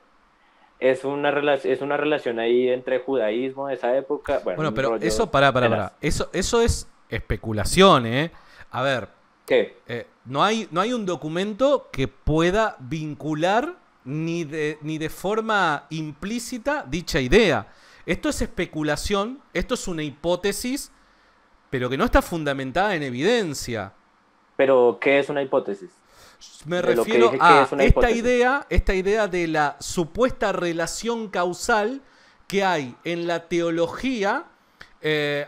Es una relación ahí entre judaísmo de esa época, bueno, Bueno, un pero rollo eso, pará. tenaz. Eso es especulación, ¿eh? A ver, ¿Qué? no hay un documento que pueda vincular ni de forma implícita dicha idea. Esto es especulación, esto es una hipótesis, pero que no está fundamentada en evidencia. Pero, ¿qué es una hipótesis? Me De lo que refiero dije, ¿qué es a una hipótesis? esta idea de la supuesta relación causal que hay en la teología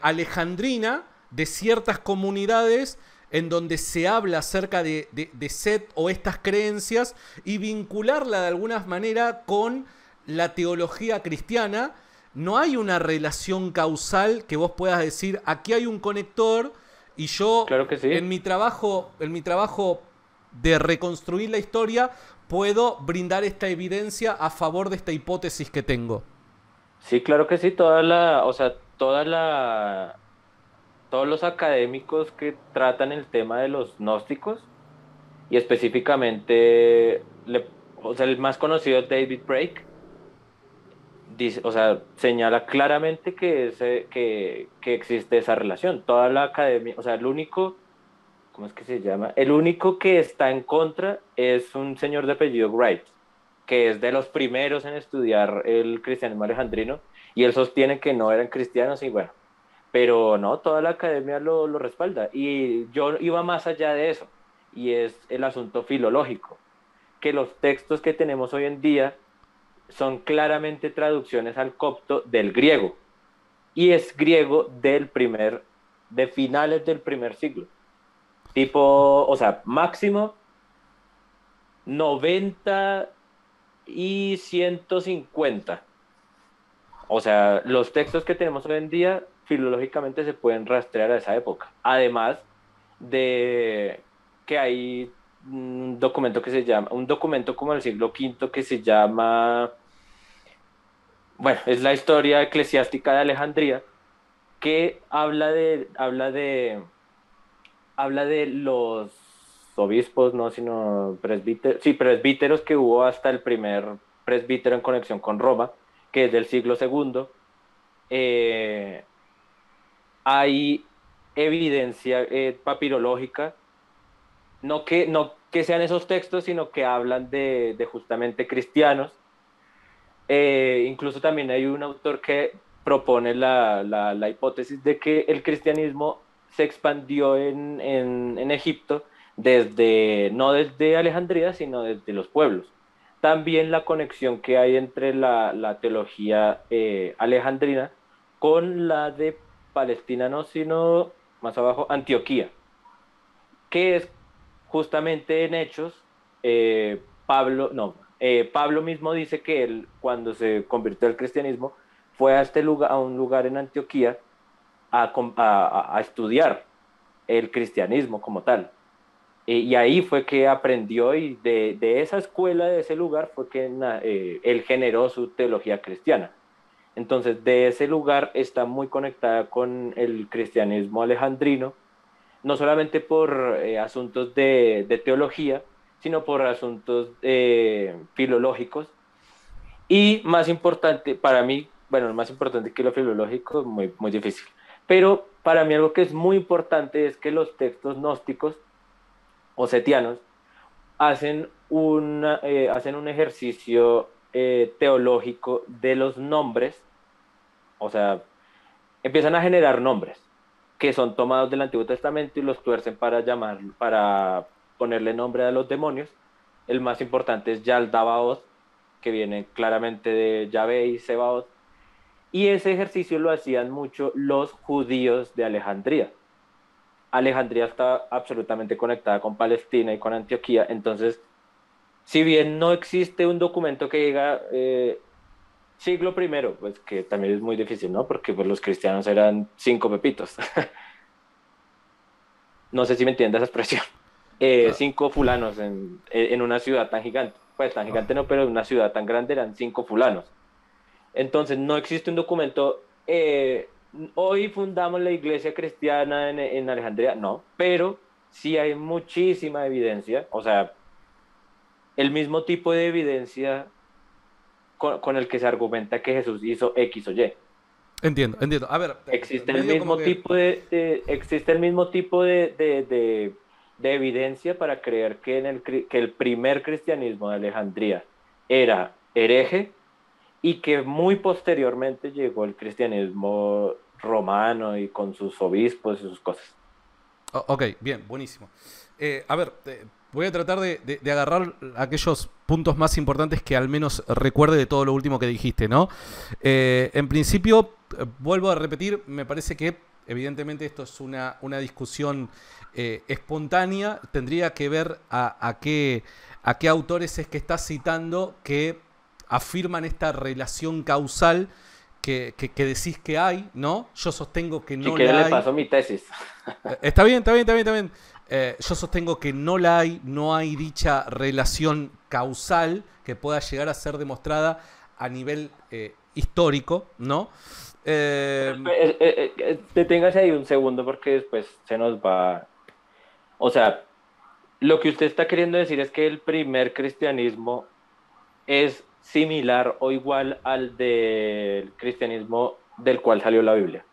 alejandrina de ciertas comunidades en donde se habla acerca de Set o estas creencias y vincularla de alguna manera con la teología cristiana. No hay una relación causal que vos puedas decir, aquí hay un conector y yo Claro que sí. en mi trabajo de reconstruir la historia puedo brindar esta evidencia a favor de esta hipótesis que tengo. Sí, claro que sí. O sea, todos los académicos que tratan el tema de los gnósticos y específicamente, o sea, el más conocido es David Brake, dice, o sea, señala claramente que existe esa relación. Toda la academia, o sea, el único, ¿cómo es que se llama? El único que está en contra es un señor de apellido Wright, que es de los primeros en estudiar el cristianismo alejandrino, y él sostiene que no eran cristianos y bueno, pero no, toda la academia lo respalda. Y yo iba más allá de eso, y es el asunto filológico, que los textos que tenemos hoy en día son claramente traducciones al copto del griego, y es griego de finales del primer siglo. Tipo, o sea, máximo 90 y 150. O sea, los textos que tenemos hoy en día filológicamente se pueden rastrear a esa época. Además de que hay un documento que se llama, un documento como del siglo V que se llama, bueno, es la historia eclesiástica de Alejandría, que habla de los obispos, no, sino presbíteros, sí, presbíteros que hubo hasta el primer presbítero en conexión con Roma, que es del siglo segundo. Eh, Hay evidencia papirológica, no que sean esos textos, sino que hablan de justamente cristianos. Incluso también hay un autor que propone la hipótesis de que el cristianismo se expandió en Egipto desde, no desde Alejandría, sino desde los pueblos. También la conexión que hay entre la teología alejandrina con la de Palestina, no, sino más abajo, Antioquía, que es justamente en Hechos, Pablo, no, Pablo mismo dice que él, cuando se convirtió al cristianismo, fue a, este lugar, a un lugar en Antioquía a estudiar el cristianismo como tal. Y ahí fue que aprendió y de esa escuela, de ese lugar, fue que él generó su teología cristiana. Entonces, de ese lugar está muy conectada con el cristianismo alejandrino, no solamente por asuntos de teología, sino por asuntos filológicos. Y más importante, para mí, bueno, más importante que lo filológico, muy, muy difícil. Pero para mí algo que es muy importante es que los textos gnósticos o setianos hacen un ejercicio teológico de los nombres, o sea, empiezan a generar nombres que son tomados del Antiguo Testamento y los tuercen para ponerle nombre a los demonios. El más importante es Yaldabaoth, que viene claramente de Yahvé y Sebaoth. Y ese ejercicio lo hacían mucho los judíos de Alejandría. Alejandría está absolutamente conectada con Palestina y con Antioquía, entonces, si bien no existe un documento que diga siglo primero, pues que también es muy difícil, ¿no? Porque pues, los cristianos eran cinco pepitos. No sé si me entiendes esa expresión. Ah, Cinco fulanos en una ciudad tan gigante. Pues tan ah, gigante no, pero en una ciudad tan grande eran cinco fulanos. Entonces no existe un documento. Hoy fundamos la iglesia cristiana en Alejandría, no, pero sí hay muchísima evidencia, o sea, el mismo tipo de evidencia con el que se argumenta que Jesús hizo X o Y. entiendo, entiendo. A ver, Existe el medio como mismo que... tipo existe el mismo tipo de evidencia para creer que, que el primer cristianismo de Alejandría era hereje y que muy posteriormente llegó el cristianismo romano y con sus obispos y sus cosas. Ok, bien, buenísimo. A ver, voy a tratar de agarrar aquellos puntos más importantes que al menos recuerde de todo lo último que dijiste, ¿no? En principio, vuelvo a repetir, me parece que evidentemente esto es una discusión espontánea, tendría que ver a qué autores es que estás citando que afirman esta relación causal que decís que hay, ¿no? Yo sostengo que Si no quiere la le hay. paso mi tesis. Está bien, está bien, está bien, está bien. Yo sostengo que no la hay, no hay dicha relación causal que pueda llegar a ser demostrada a nivel histórico, ¿no? Eh, Deténgase ahí un segundo porque después se nos va. O sea, lo que usted está queriendo decir es que el primer cristianismo es similar o igual al del cristianismo del cual salió la Biblia.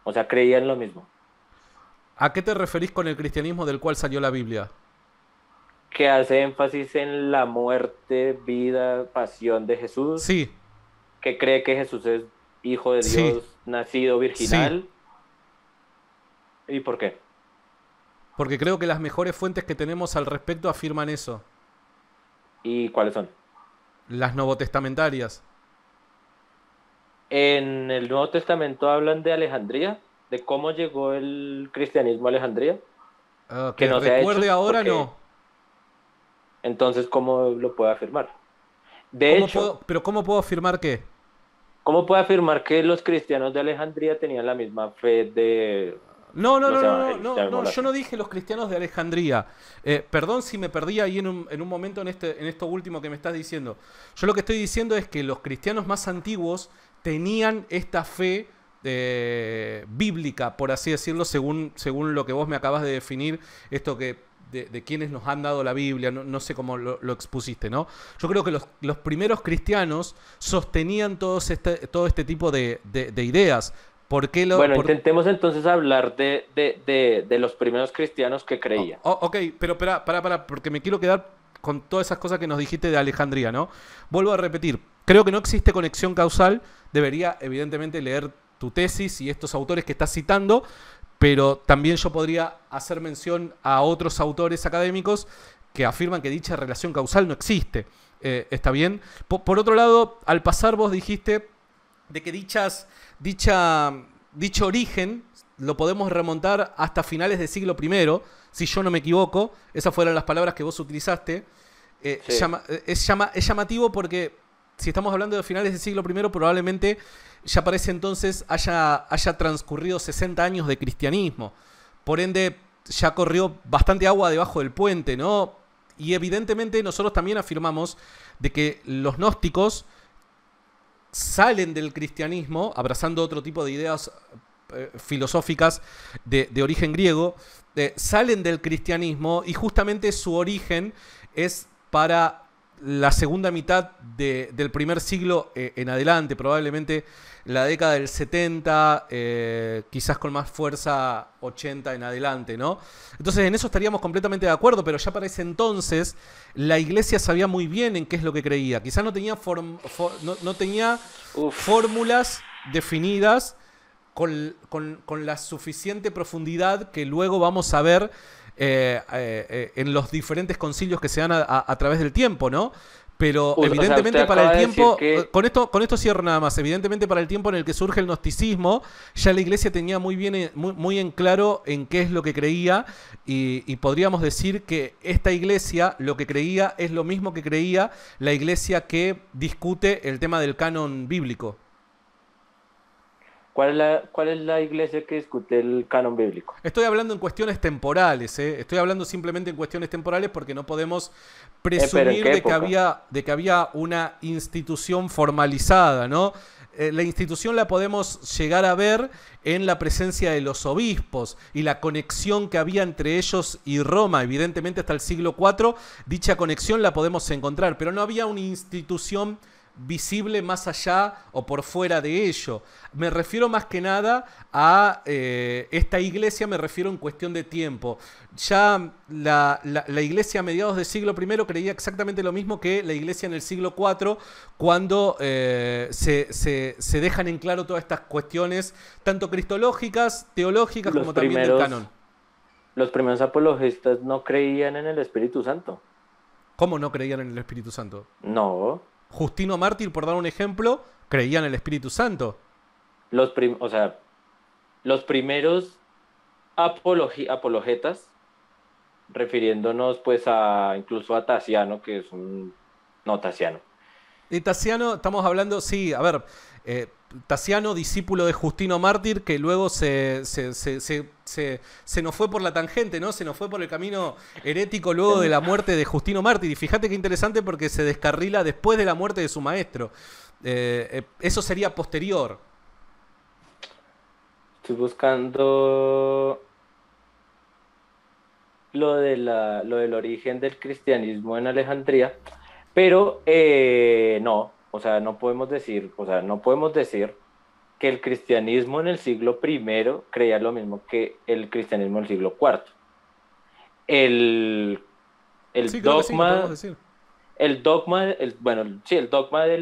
O sea, creían lo mismo. ¿A qué te referís con el cristianismo del cual salió la Biblia? Que hace énfasis en la muerte, vida, pasión de Jesús, Sí, que cree que Jesús es hijo de sí, Dios, nacido sí. virginal. ¿Y por qué? Porque creo que las mejores fuentes que tenemos al respecto afirman eso. ¿Y cuáles son? Las novotestamentarias. En el Nuevo Testamento hablan de Alejandría, de cómo llegó el cristianismo a Alejandría, que Que no se ha recuerde hecho, ahora, porque no. entonces, ¿cómo lo puede afirmar? De ¿Cómo hecho, puedo, pero cómo puedo afirmar qué? ¿cómo puede afirmar que los cristianos de Alejandría tenían la misma fe de? No, no, los no, no, no, evangelios, no, no, llamémoslo yo así. no dije los cristianos de Alejandría. Perdón si me perdí ahí en un momento en esto último que me estás diciendo. Yo lo que estoy diciendo es que los cristianos más antiguos tenían esta fe bíblica, por así decirlo, según lo que vos me acabas de definir, esto que de quienes nos han dado la Biblia, no, no sé cómo lo expusiste, ¿no? Yo creo que los primeros cristianos sostenían todo este tipo de ideas. ¿Por qué lo, Bueno, por- intentemos entonces hablar de los primeros cristianos que creían. Ok, pero para, porque me quiero quedar con todas esas cosas que nos dijiste de Alejandría, ¿no? Vuelvo a repetir, creo que no existe conexión causal, debería evidentemente leer tu tesis y estos autores que estás citando, pero también yo podría hacer mención a otros autores académicos que afirman que dicha relación causal no existe. ¿Está bien? Por otro lado, al pasar vos dijiste de que dicho origen lo podemos remontar hasta finales del siglo I, si yo no me equivoco. Esas fueron las palabras que vos utilizaste. Sí. Es llamativo porque si estamos hablando de finales del siglo I, probablemente ya para ese entonces haya transcurrido 60 años de cristianismo. Por ende, ya corrió bastante agua debajo del puente, ¿no? Y evidentemente nosotros también afirmamos de que los gnósticos salen del cristianismo abrazando otro tipo de ideas filosóficas de origen griego, salen del cristianismo y justamente su origen es para la segunda mitad del primer siglo en adelante, probablemente la década del 70, quizás con más fuerza 80 en adelante, ¿no? Entonces en eso estaríamos completamente de acuerdo, pero ya para ese entonces la iglesia sabía muy bien en qué es lo que creía. Quizás no tenía, no tenía Uf, fórmulas definidas con la suficiente profundidad que luego vamos a ver en los diferentes concilios que se dan a través del tiempo, ¿no? Pero o sea, usted evidentemente para el acaba de decir tiempo, que con esto cierro nada más, evidentemente para el tiempo en el que surge el gnosticismo, ya la iglesia tenía muy bien, muy en claro en qué es lo que creía y podríamos decir que esta iglesia lo que creía es lo mismo que creía la iglesia que discute el tema del canon bíblico. cuál es la iglesia que discute el canon bíblico? Estoy hablando en cuestiones temporales, ¿eh? Estoy hablando simplemente en cuestiones temporales porque no podemos Pero ¿en presumir qué época? de que había una institución formalizada, ¿no? La institución la podemos llegar a ver en la presencia de los obispos y la conexión que había entre ellos y Roma, evidentemente hasta el siglo IV, dicha conexión la podemos encontrar, pero no había una institución visible más allá o por fuera de ello. Me refiero más que nada a esta iglesia, me refiero en cuestión de tiempo. Ya la iglesia a mediados del siglo I creía exactamente lo mismo que la iglesia en el siglo IV, cuando se dejan en claro todas estas cuestiones, tanto cristológicas, teológicas, Los como también del canon. primeros, los primeros apologistas no creían en el Espíritu Santo. ¿Cómo no creían en el Espíritu Santo? No, Justino Mártir, por dar un ejemplo, creía en el Espíritu Santo. o sea, los primeros apologetas, refiriéndonos pues a incluso a Tasiano, que es un, no Tasiano, De Tasiano estamos hablando, sí, a ver, Tasiano, discípulo de Justino Mártir, que luego se nos fue por la tangente, ¿no? Se nos fue por el camino herético luego de la muerte de Justino Mártir. Y fíjate qué interesante porque se descarrila después de la muerte de su maestro. Eso sería posterior. estoy buscando lo del origen del cristianismo en Alejandría, pero no, o sea, no podemos decir, o sea, no podemos decir que el cristianismo en el siglo I creía lo mismo que el cristianismo en el siglo IV. El, Sí, el creo que sí, lo podemos dogma, decir. bueno, sí, el dogma de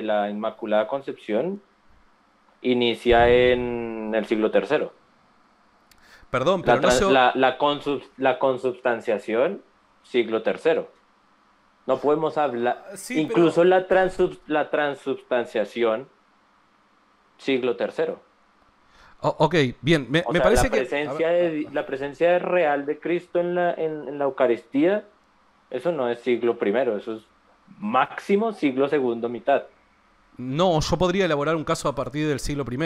la Inmaculada Concepción inicia en el siglo III. Perdón, pero no se... La consubstanciación, siglo III. No podemos hablar, Sí, pero... incluso la transubstanciación, siglo III. Ok, bien, O me sea, parece que... A ver, la presencia real de Cristo en la Eucaristía, eso no es siglo I, eso es máximo siglo II mitad. no, yo podría elaborar un caso a partir del siglo I,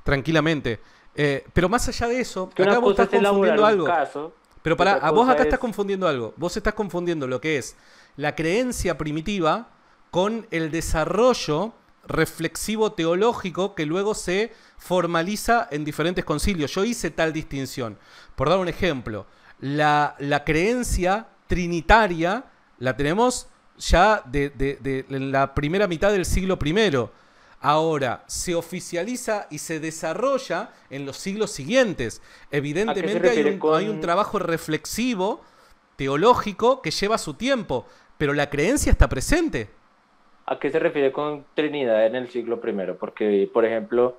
tranquilamente. Pero más allá de eso, Que acá una vos cosa estás es elaborar confundiendo un algo. caso, Pero y pará, otra a vos cosa acá estás es confundiendo algo. Vos estás confundiendo lo que es la creencia primitiva con el desarrollo reflexivo teológico que luego se formaliza en diferentes concilios. Yo hice tal distinción. Por dar un ejemplo, la creencia trinitaria la tenemos ya en la primera mitad del siglo primero. Ahora, se oficializa y se desarrolla en los siglos siguientes. ¿a qué se Evidentemente refiere hay un trabajo reflexivo, teológico, que lleva su tiempo, pero la creencia está presente. a qué se refiere con Trinidad en el siglo primero? Porque, por ejemplo,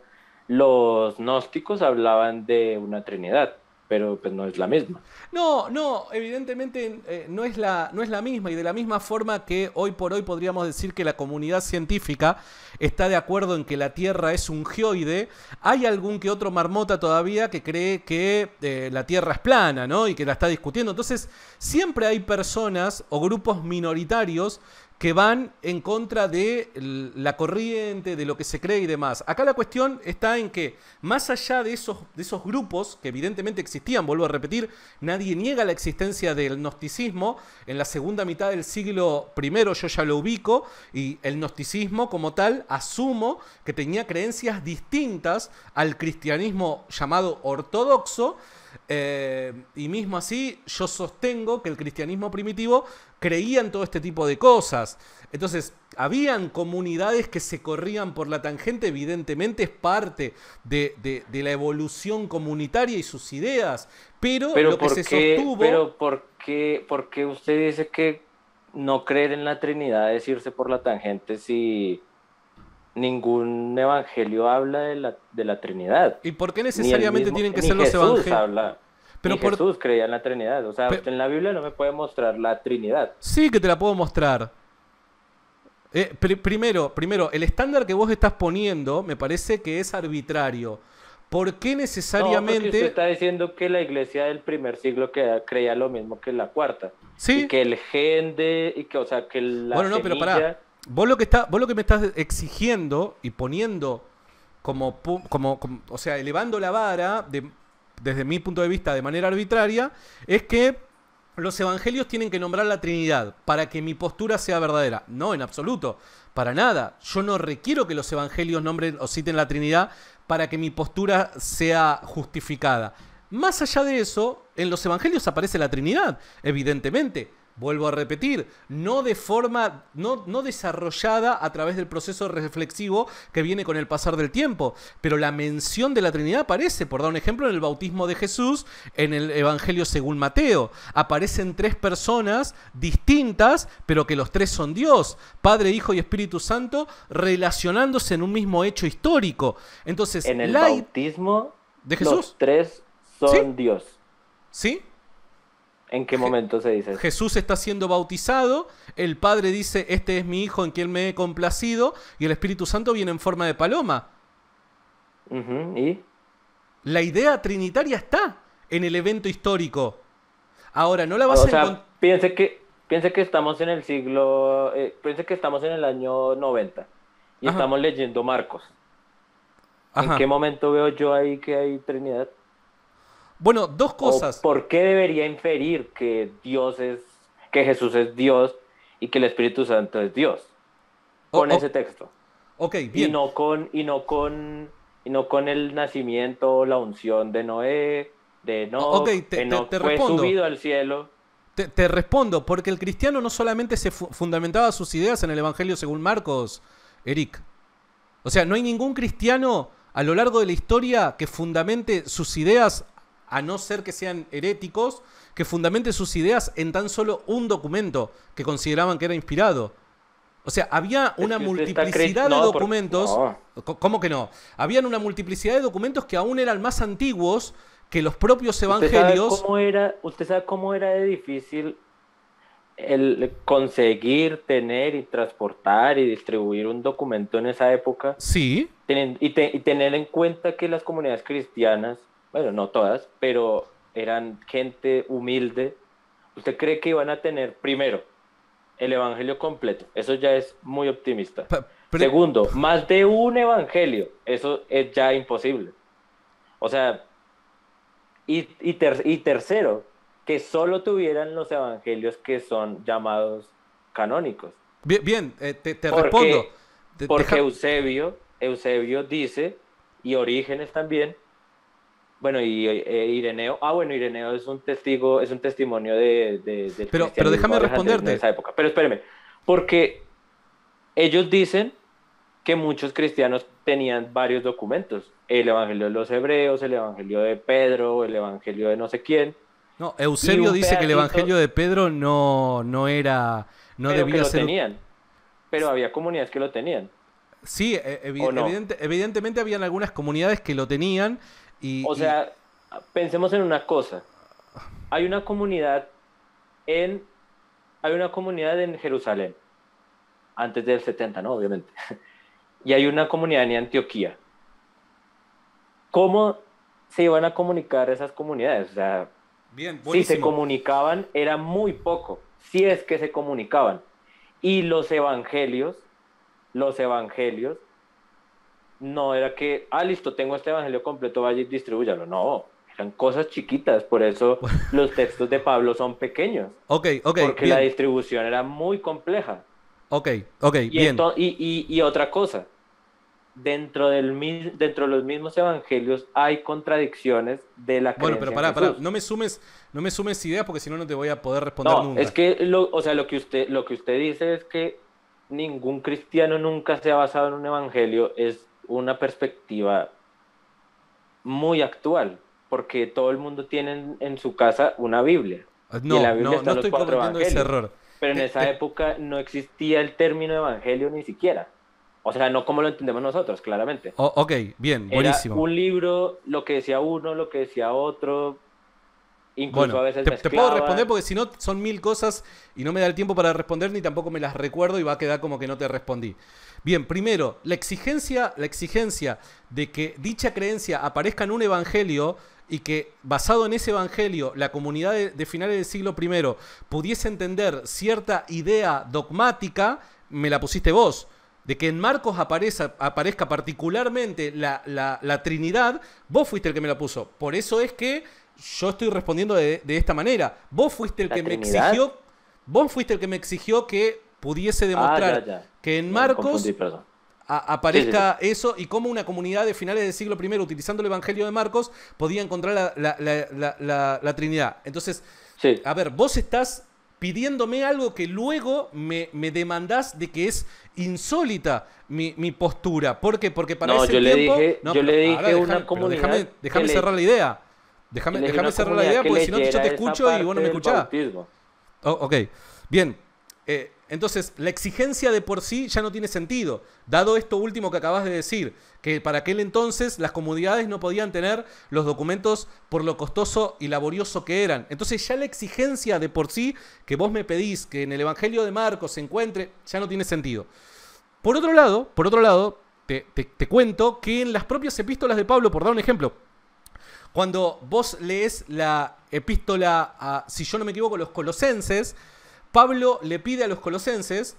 los gnósticos hablaban de una Trinidad, pero pues no es la misma. No, no, evidentemente no es la misma y de la misma forma que hoy por hoy podríamos decir que la comunidad científica está de acuerdo en que la Tierra es un geoide, hay algún que otro marmota todavía que cree que la Tierra es plana, ¿no? Y que la está discutiendo. Entonces, siempre hay personas o grupos minoritarios que van en contra de la corriente, de lo que se cree y demás. Acá la cuestión está en que, más allá de esos grupos, que evidentemente existían, vuelvo a repetir, nadie niega la existencia del gnosticismo, en la segunda mitad del siglo primero yo ya lo ubico, y el gnosticismo como tal, asumo que tenía creencias distintas al cristianismo llamado ortodoxo, y mismo así yo sostengo que el cristianismo primitivo creía en todo este tipo de cosas. Entonces, habían comunidades que se corrían por la tangente, evidentemente es parte de la evolución comunitaria y sus ideas, pero Pero lo que ¿por se qué, sostuvo... pero por qué usted dice que no creer en la Trinidad es irse por la tangente si ningún evangelio habla de la Trinidad? ¿Y por qué Ni el necesariamente mismo, tienen que ni ser los Jesús evangelios? habla, ni Pero por... Jesús creía en la Trinidad. O sea, pe- usted en la Biblia no me puede mostrar la Trinidad. sí que te la puedo mostrar. Primero, el estándar que vos estás poniendo me parece que es arbitrario. ¿Por qué No, porque usted necesariamente... está diciendo que la iglesia del primer siglo creía lo mismo que la cuarta. Y Sí, que el gen de, y que, o sea, que la bueno, no, pero pará. semilla, Vos lo que me estás exigiendo y poniendo o sea, elevando la vara desde mi punto de vista de manera arbitraria, es que los evangelios tienen que nombrar la Trinidad para que mi postura sea verdadera. No, en absoluto. Para nada. Yo no requiero que los evangelios nombren o citen la Trinidad para que mi postura sea justificada. Más allá de eso, en los evangelios aparece la Trinidad, evidentemente. Vuelvo a repetir, no de forma, no desarrollada a través del proceso reflexivo que viene con el pasar del tiempo, pero la mención de la Trinidad aparece, por dar un ejemplo, en el bautismo de Jesús, en el Evangelio según Mateo. Aparecen tres personas distintas, pero que los tres son Dios, Padre, Hijo y Espíritu Santo, relacionándose en un mismo hecho histórico. Entonces, en el bautismo, de Jesús, los tres ¿sí? son Dios. ¿Sí? ¿En qué momento se dice eso? Jesús está siendo bautizado, el Padre dice, este es mi Hijo en quien me he complacido, y el Espíritu Santo viene en forma de paloma. ¿Y? La idea trinitaria está en el evento histórico. Ahora, no la vas O a encontrar... sea, piense que estamos en el siglo, piense que estamos en el año 90 y Ajá, estamos leyendo Marcos. ¿En ajá. qué momento veo yo ahí que hay Trinidad? Bueno, dos ¿O cosas. por qué debería inferir que que Jesús es Dios y que el Espíritu Santo es Dios? Con ese texto. Ok, Y bien. no con, y no con, y no con el nacimiento, la unción de Noé, de Ok, Enoch. Enoch te fue respondo. subido al cielo. Te respondo, porque el cristiano no solamente se fundamentaba sus ideas en el Evangelio según Marcos, Eric. O sea, no hay ningún cristiano a lo largo de la historia que fundamente sus ideas, a no ser que sean heréticos, que fundamente sus ideas en tan solo un documento que consideraban que era inspirado. O sea, había Es una que usted está multiplicidad de No, documentos. no. ¿Cómo que no? Habían una multiplicidad de documentos que aún eran más antiguos que los propios evangelios. Usted sabe cómo era de difícil el conseguir, tener y transportar y distribuir un documento en esa época, Sí. y tener en cuenta que las comunidades cristianas, bueno, no todas, pero eran gente humilde. ¿Usted cree que iban a tener, primero, el evangelio completo? Eso ya es muy optimista. Pe- pre- Segundo, más de un evangelio. Eso es ya imposible. O sea, y tercero, que solo tuvieran los evangelios que son llamados canónicos. Bien, bien, te respondo. Porque, porque Eusebio dice, y Orígenes también, bueno, y Ireneo, bueno, Ireneo es un testigo, es un testimonio del Pero cristianismo déjame alejandrino de responderte. esa época. Pero espéreme, porque ellos dicen que muchos cristianos tenían varios documentos, el Evangelio de los Hebreos, el Evangelio de Pedro, el Evangelio de no sé quién, No, y Eusebio un dice que el Evangelio pedacito, de Pedro no era, no pero que debía lo ser. tenían, pero había comunidades que lo tenían, Sí, ¿o no? evidentemente habían algunas comunidades que lo tenían O y sea, pensemos en una cosa, hay una comunidad en, hay una comunidad en Jerusalén, antes del 70, ¿no? Obviamente, y hay una comunidad en Antioquía. ¿Cómo se iban a comunicar esas comunidades? O sea, bien, si se buenísimo. comunicaban, era muy poco, si es que se comunicaban. Y los evangelios, no era que, listo, tengo este evangelio completo, vaya y distribúyalo. No, eran cosas chiquitas, por eso los textos de Pablo son pequeños, Ok, ok, porque la bien. distribución era muy compleja. Ok, ok, Y, bien. y otra cosa, dentro de los mismos evangelios hay contradicciones de la Bueno, pero creencia en pará. Jesús. No me sumes ideas porque si no, no te voy a poder responder No, es nunca. que o sea, lo que usted dice es que ningún cristiano nunca se ha basado en un evangelio, es una perspectiva muy actual, porque todo el mundo tiene en su casa una Biblia, y en la No, Biblia no están los estoy cuatro cometiendo ese evangelios, error. pero en Te- esa te- época no existía el término evangelio ni siquiera. O sea, no como lo entendemos nosotros, claramente. ok, bien, Era buenísimo. un libro, lo que decía uno, lo que decía otro, incluso Bueno, a veces te puedo responder mezclaban. porque si no son mil cosas y no me da el tiempo para responder ni tampoco me las recuerdo y va a quedar como que no te respondí. Bien, primero, la exigencia de que dicha creencia aparezca en un evangelio y que basado en ese evangelio la comunidad de finales del siglo I pudiese entender cierta idea dogmática, me la pusiste vos. De que en Marcos aparezca particularmente la Trinidad, vos fuiste el que me la puso. Por eso es que yo estoy respondiendo de esta manera. La Trinidad. Vos fuiste el que me exigió que pudiese Ya, demostrar ya. que en Me confundí, Marcos perdón. Sí, sí, sí. aparezca eso y cómo una comunidad de finales del siglo I, utilizando el Evangelio de Marcos, podía encontrar la Trinidad. Entonces, Sí. a ver, vos estás pidiéndome algo que luego me demandás de que es insólita mi postura. ¿Por qué? Porque para No, ese tiempo. No, yo pero le ahora dije déjame, una pero comunidad que déjame cerrar la idea. yo Déjame, le dije déjame una cerrar la comunidad idea que porque si no yo leyera te esa escucho y vos no parte me del escuchás. bautismo. Ok, bien. Entonces, la exigencia de por sí ya no tiene sentido, dado esto último que acabas de decir, que para aquel entonces las comunidades no podían tener los documentos por lo costoso y laborioso que eran. Entonces ya la exigencia de por sí que vos me pedís que en el Evangelio de Marcos se encuentre, ya no tiene sentido. Por otro lado, te cuento que en las propias epístolas de Pablo, por dar un ejemplo, cuando vos lees la epístola a, si yo no me equivoco, los colosenses, Pablo le pide a los colosenses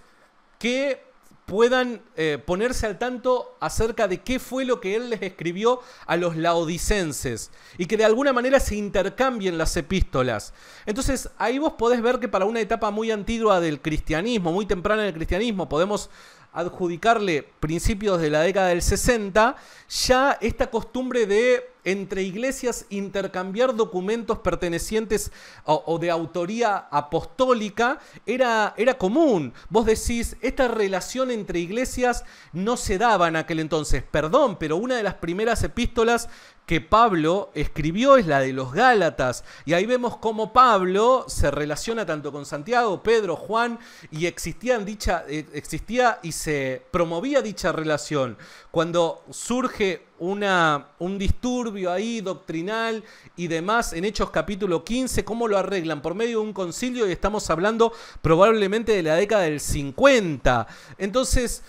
que puedan ponerse al tanto acerca de qué fue lo que él les escribió a los laodicenses y que de alguna manera se intercambien las epístolas. Entonces ahí vos podés ver que para una etapa muy antigua del cristianismo, muy temprana del cristianismo, podemos adjudicarle principios de la década del 60, ya esta costumbre de entre iglesias intercambiar documentos pertenecientes o de autoría apostólica era común. Vos decís, esta relación entre iglesias no se daba en aquel entonces. Perdón, pero una de las primeras epístolas que Pablo escribió es la de los Gálatas. Y ahí vemos cómo Pablo se relaciona tanto con Santiago, Pedro, Juan, y existía y se promovía dicha relación. Cuando surge un disturbio ahí doctrinal y demás en Hechos capítulo 15, ¿cómo lo arreglan? Por medio de un concilio, y estamos hablando probablemente de la década del 50. Entonces,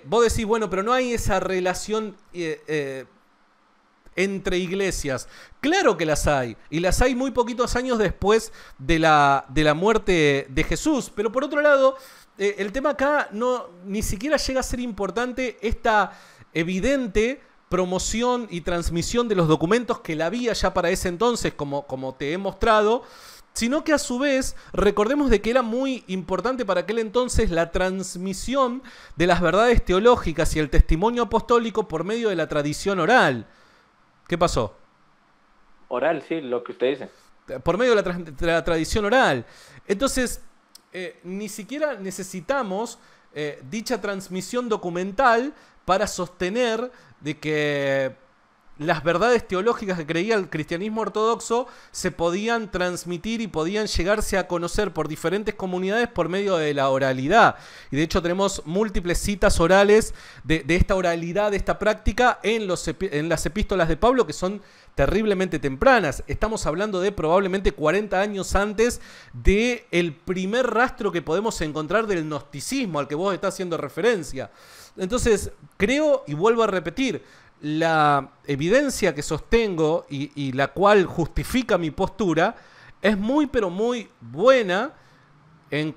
vos decís, bueno, pero no hay esa relación entre iglesias. Claro que las hay, y las hay muy poquitos años después de la muerte de Jesús. Pero por otro lado, el tema acá ni siquiera llega a ser importante esta evidente promoción y transmisión de los documentos que la había ya para ese entonces, como te he mostrado, sino que a su vez recordemos de que era muy importante para aquel entonces la transmisión de las verdades teológicas y el testimonio apostólico por medio de la tradición oral. ¿Qué pasó? Oral, sí, lo que usted dice. Por medio de la tradición oral. Entonces, ni siquiera necesitamos dicha transmisión documental para sostener de que las verdades teológicas que creía el cristianismo ortodoxo se podían transmitir y podían llegarse a conocer por diferentes comunidades por medio de la oralidad. Y de hecho tenemos múltiples citas orales de esta oralidad, de esta práctica en las epístolas de Pablo, que son terriblemente tempranas. Estamos hablando de probablemente 40 años antes del primer rastro que podemos encontrar del gnosticismo al que vos estás haciendo referencia. Entonces, creo, y vuelvo a repetir, la evidencia que sostengo y la cual justifica mi postura es muy pero muy buena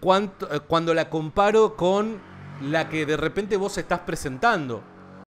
cuando la comparo con la que de repente vos estás presentando.